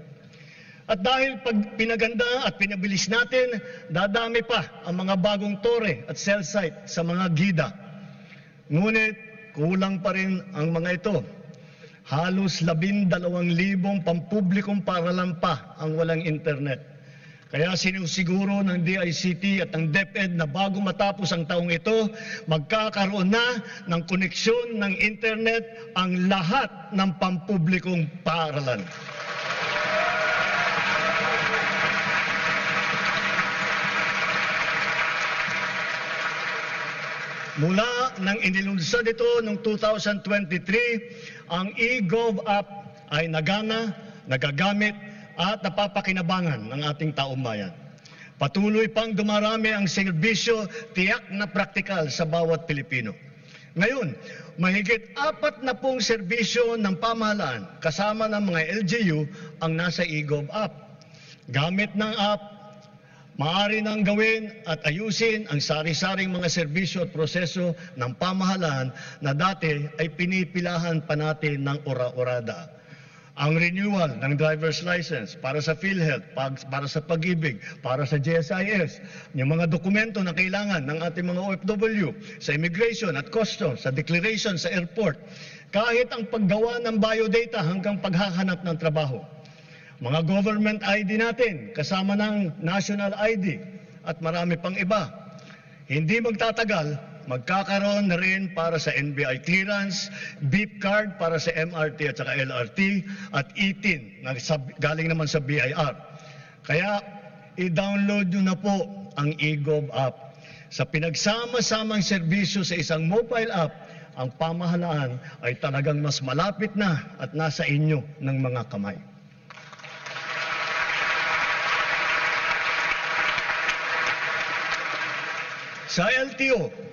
At dahil pag pinaganda at pinabilis natin, dadami pa ang mga bagong tore at cell site sa mga gida. Ngunit kulang pa rin ang mga ito. Halos 12,000 pampublikong paaralan pa ang walang internet. Kaya sinusiguro ng DICT at ng DepEd na bago matapos ang taong ito, magkakaroon na ng koneksyon ng internet ang lahat ng pampublikong paaralan. Mula nang inilunsad ito noong 2023, ang eGov app ay nagana, nagagamit at napapakinabangan ng ating taong bayan. Patuloy pang dumarami ang serbisyo tiyak na praktikal sa bawat Pilipino. Ngayon, mahigit 40 serbisyo ng pamahalaan kasama ng mga LGU ang nasa eGov app. Gamit ng app, maaari nang gawin at ayusin ang sari-saring mga serbisyo at proseso ng pamahalaan na dati ay pinipilahan pa natin ng ora-orada. Ang renewal ng driver's license para sa PhilHealth, para sa Pag-ibig, para sa GSIS, yung mga dokumento na kailangan ng ating mga OFW, sa immigration at customs, sa declaration sa airport, kahit ang paggawa ng biodata hanggang paghahanap ng trabaho. Mga government ID natin, kasama ng national ID at marami pang iba. Hindi magtatagal, magkakaroon na rin para sa NBI clearance, beep card para sa MRT at saka LRT, at e-TIN na galing naman sa BIR. Kaya i-download nyo na po ang eGov app. Sa pinagsama-samang serbisyo sa isang mobile app, ang pamahalaan ay talagang mas malapit na at nasa inyo ng mga kamay. Sa LTO,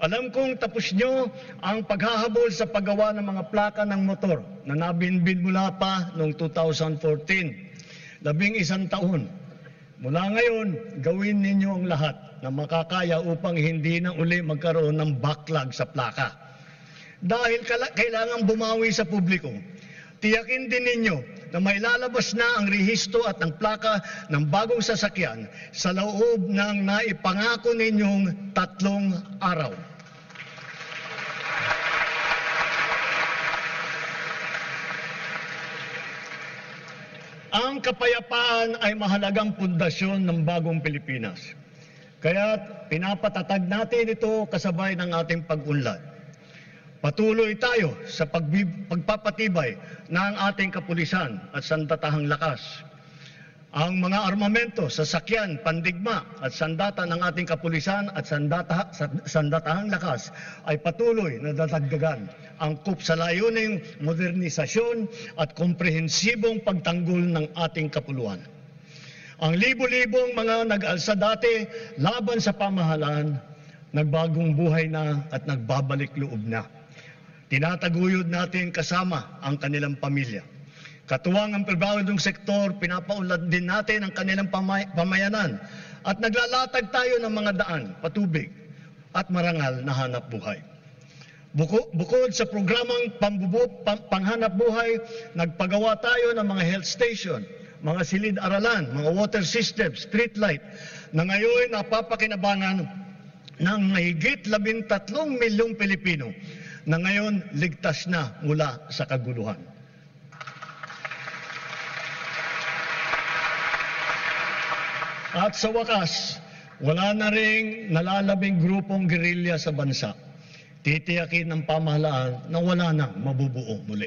alam kong tapos nyo ang paghahabol sa paggawa ng mga plaka ng motor na nabinbin mula pa noong 2014. 11 taon. Mula ngayon, gawin ninyo ang lahat na makakaya upang hindi na uli magkaroon ng backlog sa plaka. Dahil kailangan bumawi sa publiko, tiyakin din ninyo na may lalabas na ang rehistro at ang plaka ng bagong sasakyan sa loob ng naipangako ninyong 3 araw. Ang kapayapaan ay mahalagang pundasyon ng bagong Pilipinas. Kaya pinapatatag natin ito kasabay ng ating pag-unlad. Patuloy tayo sa pagpapatibay ng ating kapulisan at sandatahang lakas. Ang mga armamento, sasakyan, pandigma at sandata ng ating kapulisan at sandatahang lakas ay patuloy na dadagdagan angkop sa layuning modernisasyon at komprehensibong pagtanggol ng ating kapuluan. Ang libo-libong mga nag-alsa dati laban sa pamahalaan, nagbagong buhay na at nagbabalik loob na. Tinataguyod natin kasama ang kanilang pamilya. Katuwang ang pribadong sektor, pinapaunlad din natin ang kanilang pamayanan at naglalatag tayo ng mga daan, patubig at marangal na hanap buhay. Bukod sa programang panghanap buhay, nagpagawa tayo ng mga health station, mga silid-aralan, mga water system, street light, na ngayon napapakinabangan ng mahigit 13 milyong Pilipino na ngayon ligtas na mula sa kaguluhan. At sa wakas, wala na ring nalalabing grupong gerilya sa bansa. Titiyakin ng pamahalaan na wala nang mabubuo muli.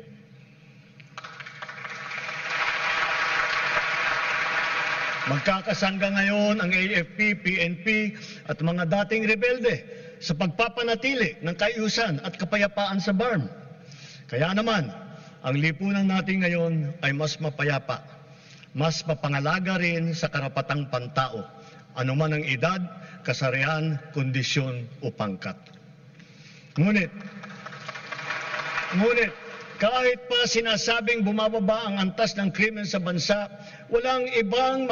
Magkakasangga ngayon ang AFP, PNP at mga dating rebelde sa pagpapanatili ng kaayusan at kapayapaan sa BARM. Kaya naman, ang lipunan natin ngayon ay mas mapayapa, mas mapangalaga rin sa karapatang pantao, anuman ang edad, kasarian, kondisyon o pangkat. Ngunit, kahit pa sinasabing bumababa ang antas ng krimen sa bansa, walang ibang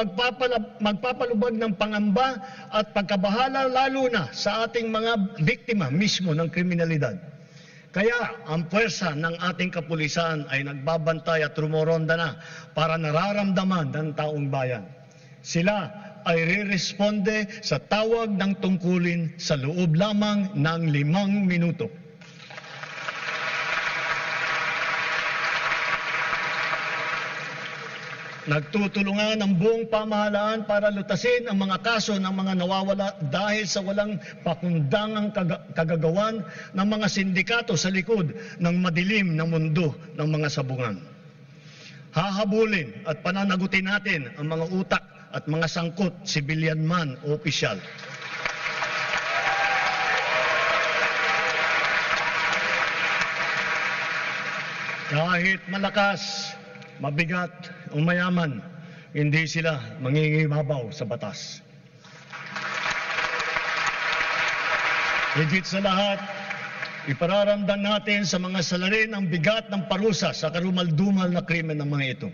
magpapalubag ng pangamba at pagkabahala lalo na sa ating mga biktima mismo ng kriminalidad. Kaya ang puwersa ng ating kapulisan ay nagbabantay at rumoronda na para nararamdaman ng taong bayan. Sila ay re-responde sa tawag ng tungkulin sa loob lamang ng 5 minuto. Nagtutulungan ang buong pamahalaan para lutasin ang mga kaso ng mga nawawala dahil sa walang pakundangang kagagawan ng mga sindikato sa likod ng madilim na mundo ng mga sabungan. Hahabulin at pananagutin natin ang mga utak at mga sangkot, sibilyan man o opisyal. Kahit malakas, mabigat o mayaman, hindi sila mangingibabaw sa batas. Higit sa lahat, ipararamdam natin sa mga salarin ang bigat ng parusa sa karumal-dumal na krimen ng mga ito.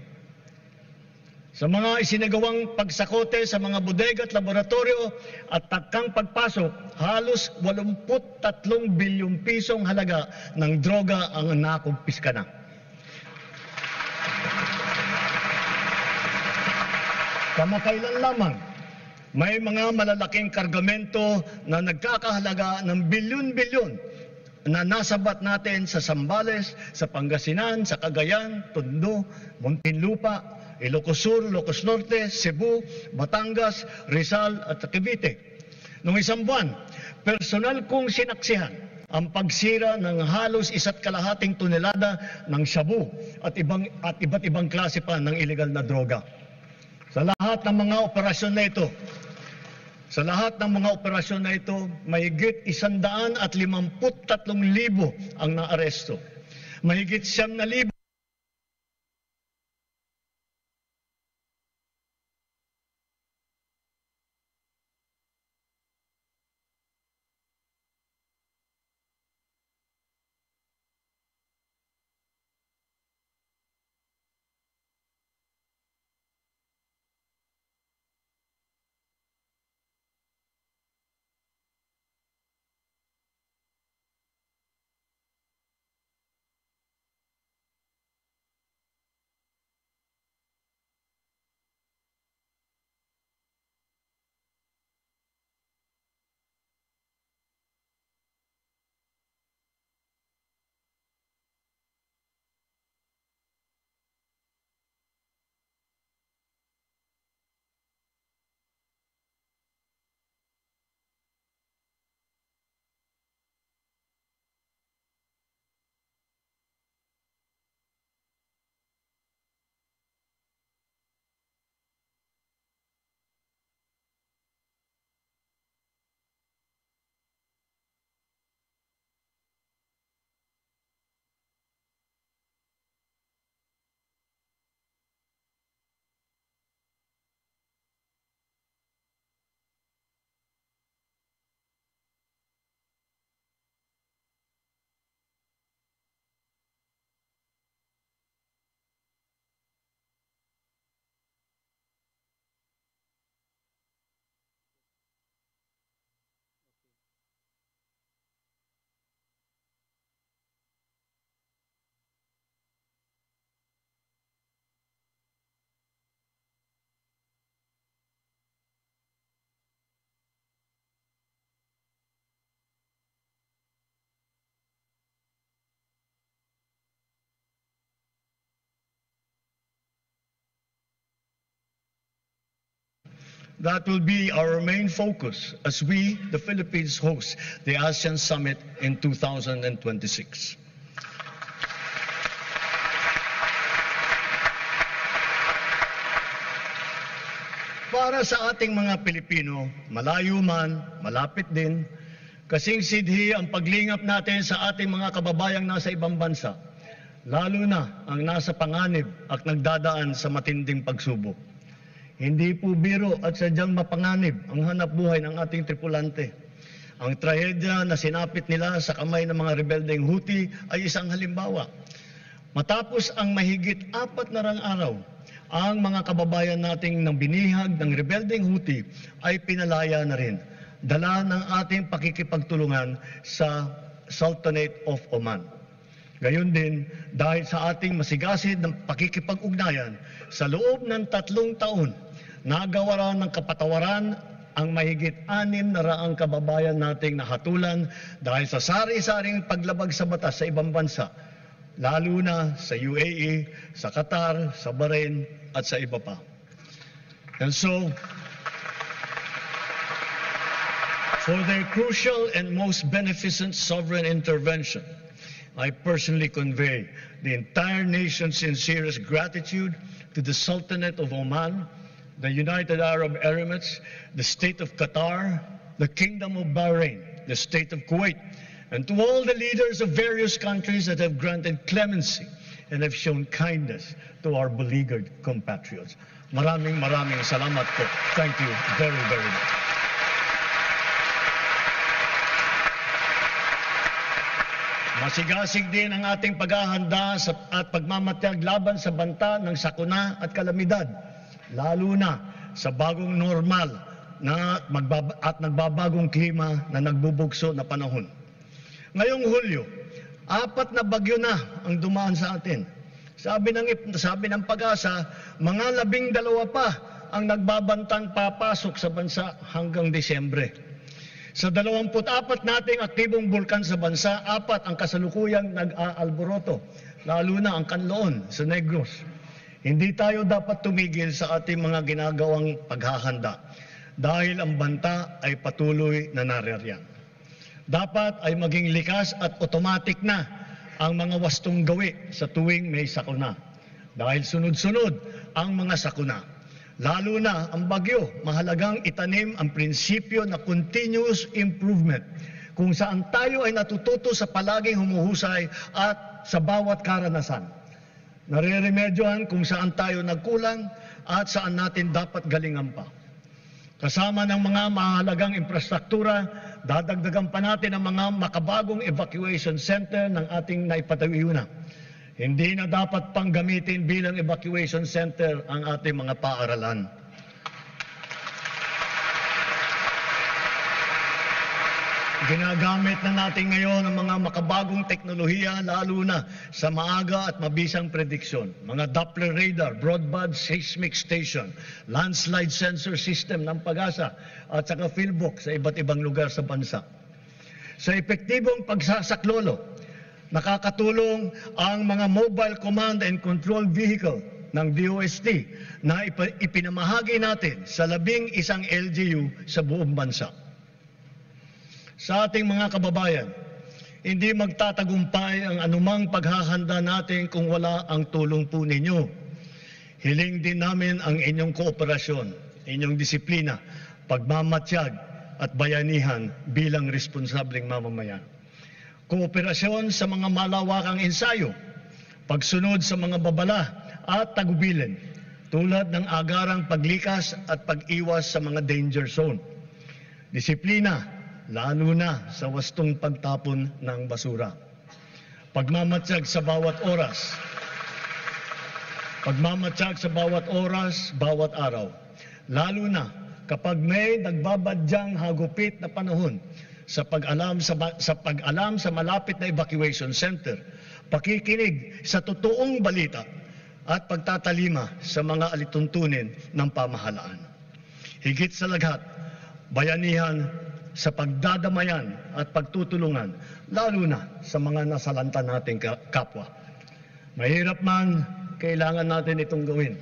Sa mga isinagawang pagsakote sa mga bodega at laboratorio at takang pagpasok, halos 83 bilyong pisong halaga ng droga ang nakumpiska na. Kamakailan lamang, may mga malalaking kargamento na nagkakahalaga ng bilyon-bilyon na nasabat natin sa Zambales, sa Pangasinan, sa Cagayan, Tondo, Muntinlupa, Ilocos Sur, Ilocos Norte, Cebu, Batangas, Rizal at Cavite. Noong isang buwan, personal kong sinaksihan ang pagsira ng halos 1.5 tonelada ng shabu at iba't ibang klase pa ng illegal na droga. Sa lahat ng mga operasyon na ito, mahigit 153,000 ang naaresto. Mahigit 9,000 That will be our main focus as we, the Philippines, host the ASEAN Summit in 2026. Para sa ating mga Pilipino, malayo man, malapit din, kasing sidhi ang paglingap natin sa ating mga kababayang nasa ibang bansa. lalo na ang nasa panganib at nagdadaan sa matinding pagsubok. Hindi po biro at sadyang mapanganib ang hanap buhay ng ating tripulante. Ang trahedya na sinapit nila sa kamay ng mga rebeldeng Houthi ay isang halimbawa. Matapos ang mahigit 4 na araw, ang mga kababayan nating nang binihag ng rebeldeng Houthi ay pinalaya na rin, dala ng ating pakikipagtulungan sa Sultanate of Oman. Gayon din, dahil sa ating masigasig ng pakikipag-ugnayan, sa loob ng 3 taon, nagawaran ng kapatawaran ang mahigit 600 kababayan nating nahatulan dahil sa sari-saring paglabag sa batas sa ibang bansa, lalo na sa UAE, sa Qatar, sa Bahrain at sa iba pa. And so, for their crucial and most beneficent sovereign intervention, I personally convey the entire nation's sincerest gratitude to the Sultanate of Oman, the United Arab Emirates, the State of Qatar, the Kingdom of Bahrain, the State of Kuwait, and to all the leaders of various countries that have granted clemency and have shown kindness to our beleaguered compatriots. Maraming salamat po. Thank you very, very much. Masigasig din ang ating paghahanda at pagmamatyag laban sa banta ng sakuna at kalamidad, lalo na sa bagong normal at nagbabagong klima na nagbubugso na panahon. Ngayong Hulyo, 4 na bagyo na ang dumaan sa atin. Sabi ng Pag-asa, mga 12 pa ang nagbabantang papasok sa bansa hanggang Disyembre. Sa 24 nating aktibong bulkan sa bansa, 4 ang kasalukuyang nag-aalboroto, lalo na ang Kanloon sa Negros. Hindi tayo dapat tumigil sa ating mga ginagawang paghahanda dahil ang banta ay patuloy na naririyan. Dapat ay maging likas at automatic na ang mga wastong gawi sa tuwing may sakuna. Dahil sunod-sunod ang mga sakuna. Lalo na ang bagyo, mahalagang itanim ang prinsipyo na continuous improvement, kung saan tayo ay natututo sa palaging humuhusay at sa bawat karanasan. Nareremedyohan kung saan tayo nagkulang at saan natin dapat galingan pa. Kasama ng mga mahalagang infrastruktura, dadagdagan pa natin ang mga makabagong evacuation center ng ating naipatayo na. Hindi na dapat pang gamitin bilang evacuation center ang ating mga paaralan. Ginagamit na natin ngayon ang mga makabagong teknolohiya, lalo na sa maaga at mabisang prediksyon. Mga Doppler radar, broadband seismic station, landslide sensor system ng Pag-asa at saka fieldbook sa iba't ibang lugar sa bansa. Sa epektibong pagsasaklolo, nakakatulong ang mga mobile command and control vehicle ng DOST na ipinamahagi natin sa 11 LGU sa buong bansa. Sa ating mga kababayan, hindi magtatagumpay ang anumang paghahanda natin kung wala ang tulong po ninyo. Hiling din namin ang inyong kooperasyon, inyong disiplina, pagmamatyag at bayanihan bilang responsableng mamamayan. Kooperasyon sa mga malawakang ensayo, pagsunod sa mga babala at tagubilin, tulad ng agarang paglikas at pag-iwas sa mga danger zone. Disiplina, lalo na sa wastong pagtapon ng basura. Pagmamatyag sa bawat oras. Pagmamatyag sa bawat oras, bawat araw. Lalo na kapag may nagbabadyang hagupit na panahon sa pag-alam sa malapit na evacuation center, pakikinig sa totoong balita at pagtatalima sa mga alituntunin ng pamahalaan. Higit sa lahat, bayanihan sa pagdadamayan at pagtutulungan, lalo na sa mga nasalanta nating kapwa. Mahirap man, kailangan natin itong gawin.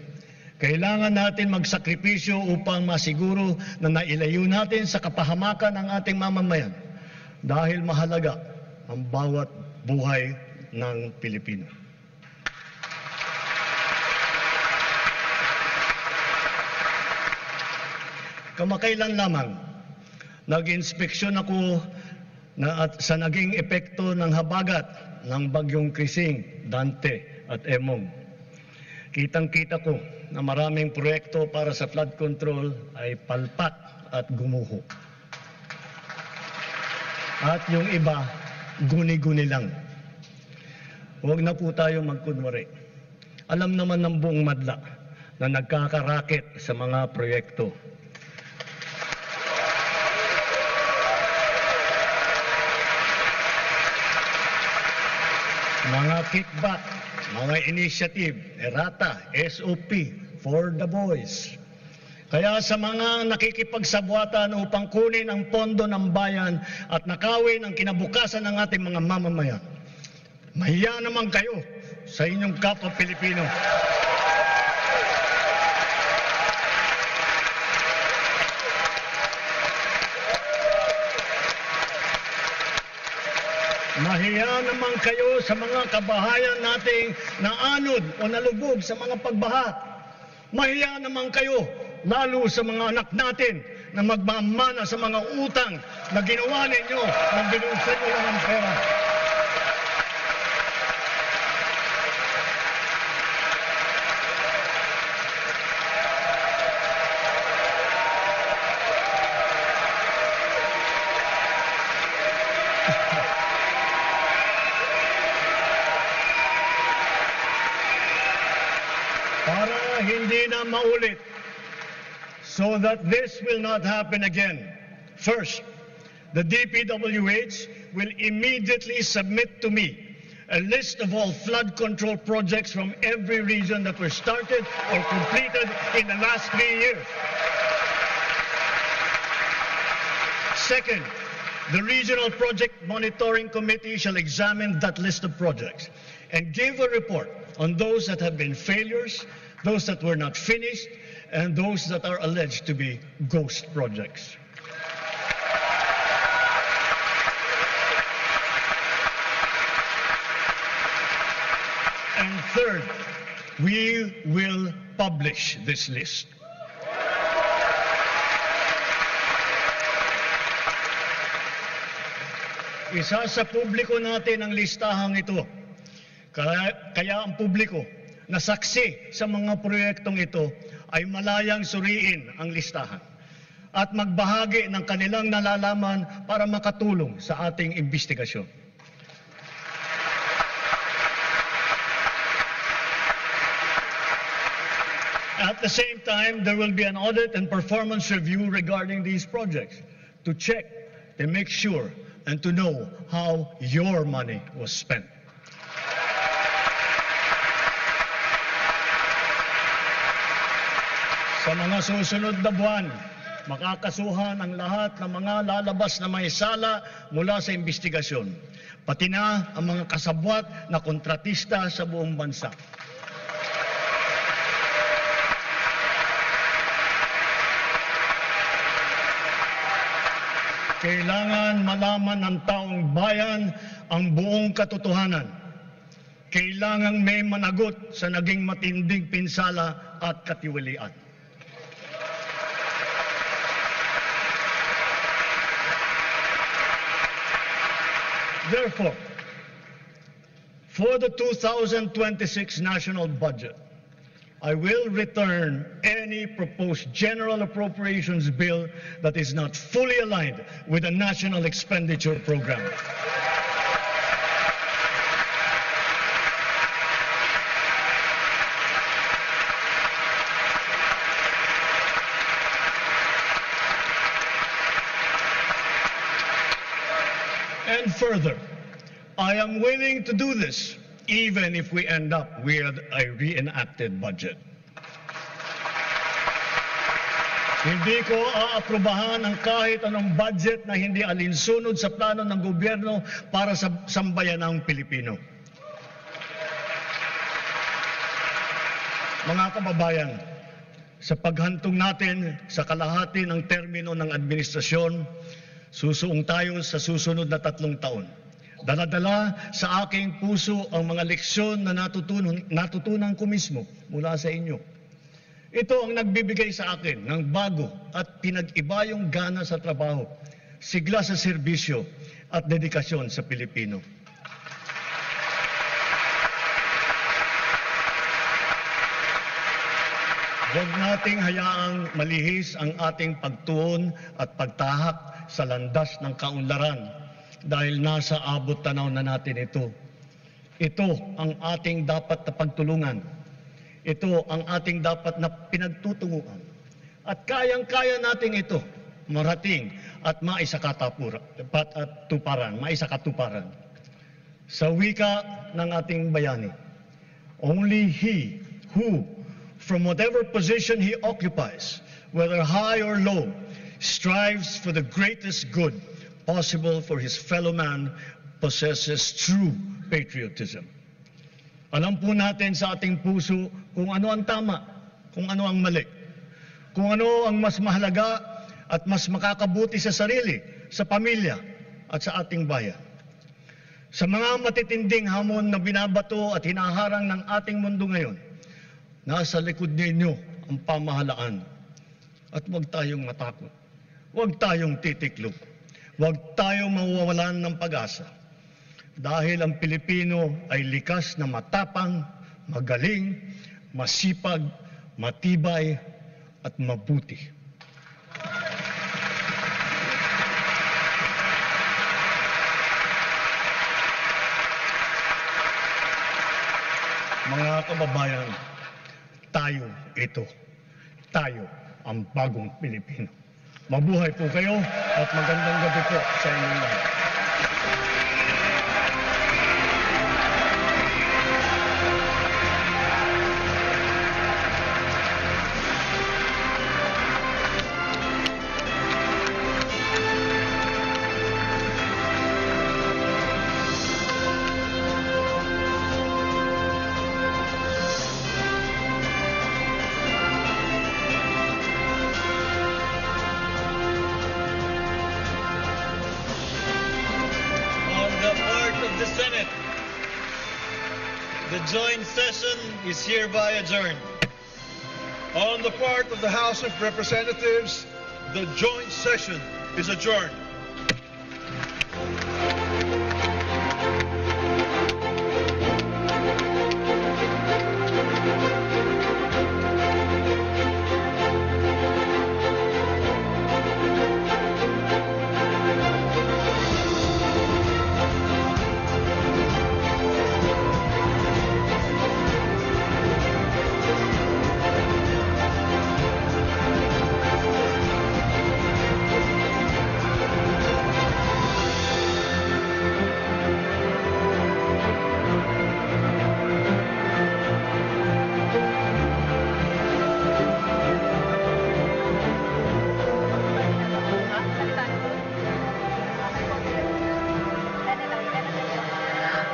Kailangan natin magsakripisyo upang masiguro na nailayo natin sa kapahamakan ang ating mamamayan dahil mahalaga ang bawat buhay ng Pilipino. Kamakailan lamang, nag-inspeksyon ako sa naging epekto ng habagat ng bagyong Krising Dante at Emong. Kitang-kita ko na maraming proyekto para sa flood control ay palpak at gumuho. At yung iba, guni-guni lang. Huwag na po tayo magkunwari. Alam naman ng buong madla na nagkakaraket sa mga proyekto. Mga kickback, mga initiative, errata, SOP, for the boys. Kaya sa mga nakikipagsabwatan upang kunin ang pondo ng bayan at nakawin ang kinabukasan ng ating mga mamamayan, mahiya naman kayo sa inyong kapwa Pilipino. Mahiya naman kayo sa mga kabahayan nating naanod o nalubog sa mga pagbaha. Mahiya naman kayo lalo sa mga anak natin na magmamana sa mga utang na ginawa ninyo nang binulsa nyo lang ang pera. Para hindi na maulit, so that this will not happen again. First, the DPWH will immediately submit to me a list of all flood control projects from every region that were started or completed in the last 3 years. Second, the Regional Project Monitoring Committee shall examine that list of projects and give a report on those that have been failures, those that were not finished, and those that are alleged to be ghost projects. And third, we will publish this list. Isa sa publiko natin ang listahang ito. Kaya ang publiko na saksi sa mga proyektong ito ay malayang suriin ang listahan at magbahagi ng kanilang nalalaman para makatulong sa ating investigasyon. At the same time, there will be an audit and performance review regarding these projects to check, to make sure, and to know how your money was spent. Sa mga susunod na buwan, makakasuhan ang lahat ng mga lalabas na may sala mula sa investigasyon, pati na ang mga kasabwat na kontratista sa buong bansa. Kailangan malaman ng taong bayan ang buong katotohanan. Kailangan may managot sa naging matinding pinsala at katiwalian. Therefore, for the 2026 national budget, I will return any proposed general appropriations bill that is not fully aligned with the national expenditure program. And further, I am willing to do this even if we end up with a reenacted budget. Hindi ko aaprubahan ang kahit anong budget na hindi alinsunod sa plano ng gobyerno para sa sambayanang Pilipino. Mga kababayan, sa paghantong natin sa kalahati ng termino ng administrasyon, susuong tayo sa susunod na 3 taon. Dala-dala sa aking puso ang mga leksyon na natutunan ko mismo mula sa inyo. Ito ang nagbibigay sa akin ng bago at pinag-iba yung gana sa trabaho, sigla sa serbisyo at dedikasyon sa Pilipino. Huwag nating hayaang malihis ang ating pagtuon at pagtahak sa landas ng kaunlaran dahil nasa abot tanaw na natin ito. Ito ang ating dapat na pagtulungan. Ito ang ating dapat na pinagtutunguhan. At kayang-kaya natin ito marating at maisakatuparan. Sa wika ng ating bayani, only he who, from whatever position he occupies, whether high or low, strives for the greatest good possible for his fellow man, possesses true patriotism. Alam po natin sa ating puso kung ano ang tama, kung ano ang mali, kung ano ang mas mahalaga at mas makakabuti sa sarili, sa pamilya at sa ating bayan. Sa mga matitinding hamon na binabato at hinaharang ng ating mundo ngayon, nasa likod ninyo ang pamahalaan. At huwag tayong matakot. Huwag tayong titiklop. Huwag tayong mawawalan ng pag-asa. Dahil ang Pilipino ay likas na matapang, magaling, masipag, matibay, at mabuti. Mga kababayan, tayo ito. Tayo ang bagong Pilipino. Mabuhay po kayo at magandang gabi po sa inyong lahat. The Senate. The joint session is hereby adjourned. On the part of the House of Representatives, the joint session is adjourned.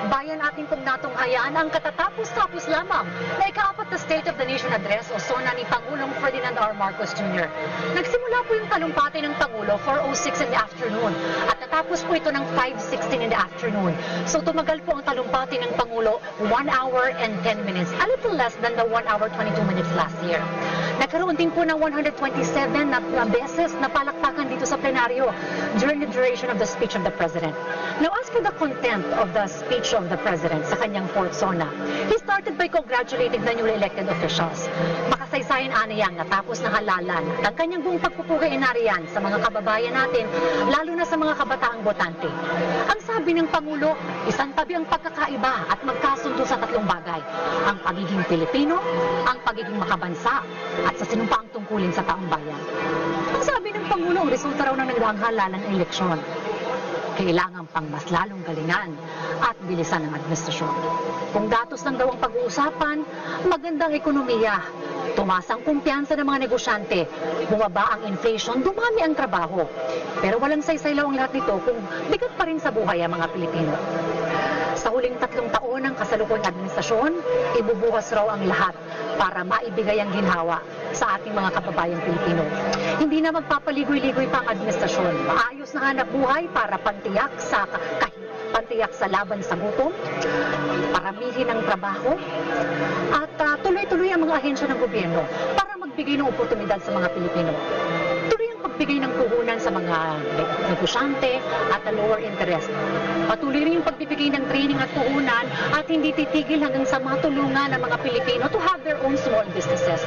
Bayan ating pong natunghayan ang katatapos-tapos lamang na ika-4 na State of the Nation Address o SONA ni Pangulong Ferdinand R. Marcos Jr. Nagsimula po yung talumpati ng Pangulo 4:06 in the afternoon at natapos po ito ng 5:16 in the afternoon. So tumagal po ang talumpati ng Pangulo 1 hour and 10 minutes, a little less than the 1 hour 22 minutes last year. Nagkaroon din po ng 127 na beses na palakpakan dito sa plenaryo during the duration of the speech of the President. Now, as for the content of the speech of the President sa kanyang fourth SONA, he started by congratulating the newly elected officials. Makasaysayan aniyang natapos na halalan ang kanyang buong pagpupugay inariyan sa mga kababayan natin, lalo na sa mga kabataang botante. Ang sabi ng Pangulo, isang tabi ang pagkakaiba at magkasundo sa tatlong bagay: ang pagiging Pilipino, ang pagiging makabansa, at sa sinumpaang tungkulin sa taong bayan. Ang sabi ng Pangulo, ang resulta raw ng nagdaang halalan ng eleksyon. Kailangan pang mas lalong galingan at bilisan ng administrasyon. Kung datos lang daw ang pag-uusapan, magandang ekonomiya, tumaas ang kumpiyansa ng mga negosyante, bumaba ang inflation, dumami ang trabaho. Pero walang saysaylaw ang lahat nito kung bigat pa rin sa buhay ang mga Pilipino. Sa huling 3 taon ng kasalukuyang administrasyon, ibubuhas raw ang lahat para maibigay ang ginhawa sa ating mga kababayang Pilipino. Hindi na magpapaligoy-ligoy pa ang administrasyon. Maayos na hanap buhay para pantiyak sa laban sa gutom, paramihin ang trabaho, at tuloy-tuloy ang mga ahensya ng gobyerno para magbigay ng oportunidad sa mga Pilipino. Tuloy ang pagbigay ng puhunan sa mga negosyante at lower interest. Patuloy Patuloy rin yung pagbibigay ng training at puhunan at hindi titigil hanggang sa matulungan ng mga Pilipino to have their own small businesses.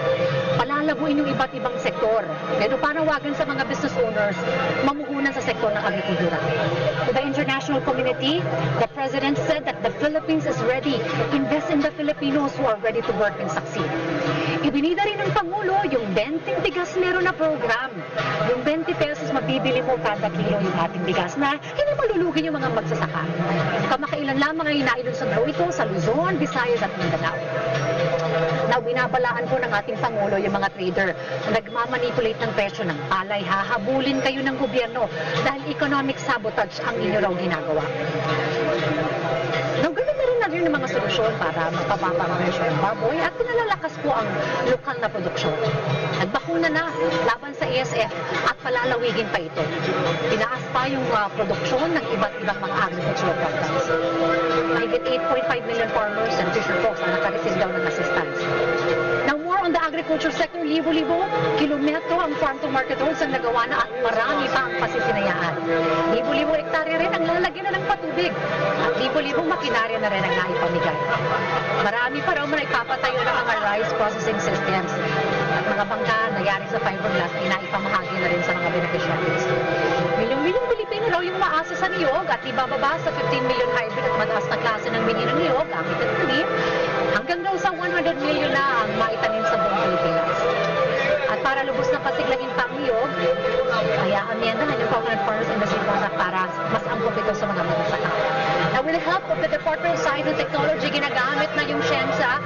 Palalabuin yung iba't ibang sektor. Pero panawagan sa mga business owners, mamuhunan sa sektor ng agrikultura. To the international community, the President said that the Philippines is ready to invest in the Filipinos who are ready to work and succeed. Ibinida rin ng Pangulo yung 20 bigas meron na program. Yung 20 pesos mabibili mo kada kilo yung ating bigas na hindi malulugi yung mga magsasaka. Kamakailan lamang ay nailunsad daw ito sa Luzon, Visayas at Mindanao. Now, binabalaan po ng ating Pangulo yung mga trader na nagmamanipulate ng presyo ng palay. Hahabulin kayo ng gobyerno dahil economic sabotage ang inyo raw ginagawa. Now, ganoon na rin ng mga solusyon para mapababa ang presyo ng baboy at pinalalakas po ang lokal na produksyon. Nagbakuna na laban sa ASF at palalawigin pa ito. Tinaas pa yung produksyon ng iba't ibang mga agricultural products. Mahigit 8.5 million farmers and fisher folks ang nakareceive daw ng assistance. Now, more on the agriculture sector, libo-libo kilometro ang farm-to-market roads ang nagawa na at marami pa ang pasisinayaan. Libo-libo hektarya rin ang lalagyan na ng patubig at libo-libong makinarya na rin ang naipamigay. Marami pa raw man ipapatayo ng mga rice processing systems at mga bangka na yari sa fiberglass ay naipamahagi na rin sa mga beneficiaries. Milyong-milyong Pilipino raw yung maasa sa niyog at ibababa sa 15 million hybrid at mataas na klase ng binhi ng niyog gamit at tanim hanggang daw sa 100 million na ang maitanim sa buong Pilipinas. At para lubos na pasiglagin pa ang niyog, kaya amyendahan yung Coconut Farmers Industry Contract para mas angkop ito sa mga magsasaka. Now, with the help of the Department of Science and Technology, ginagamit na yung siyensya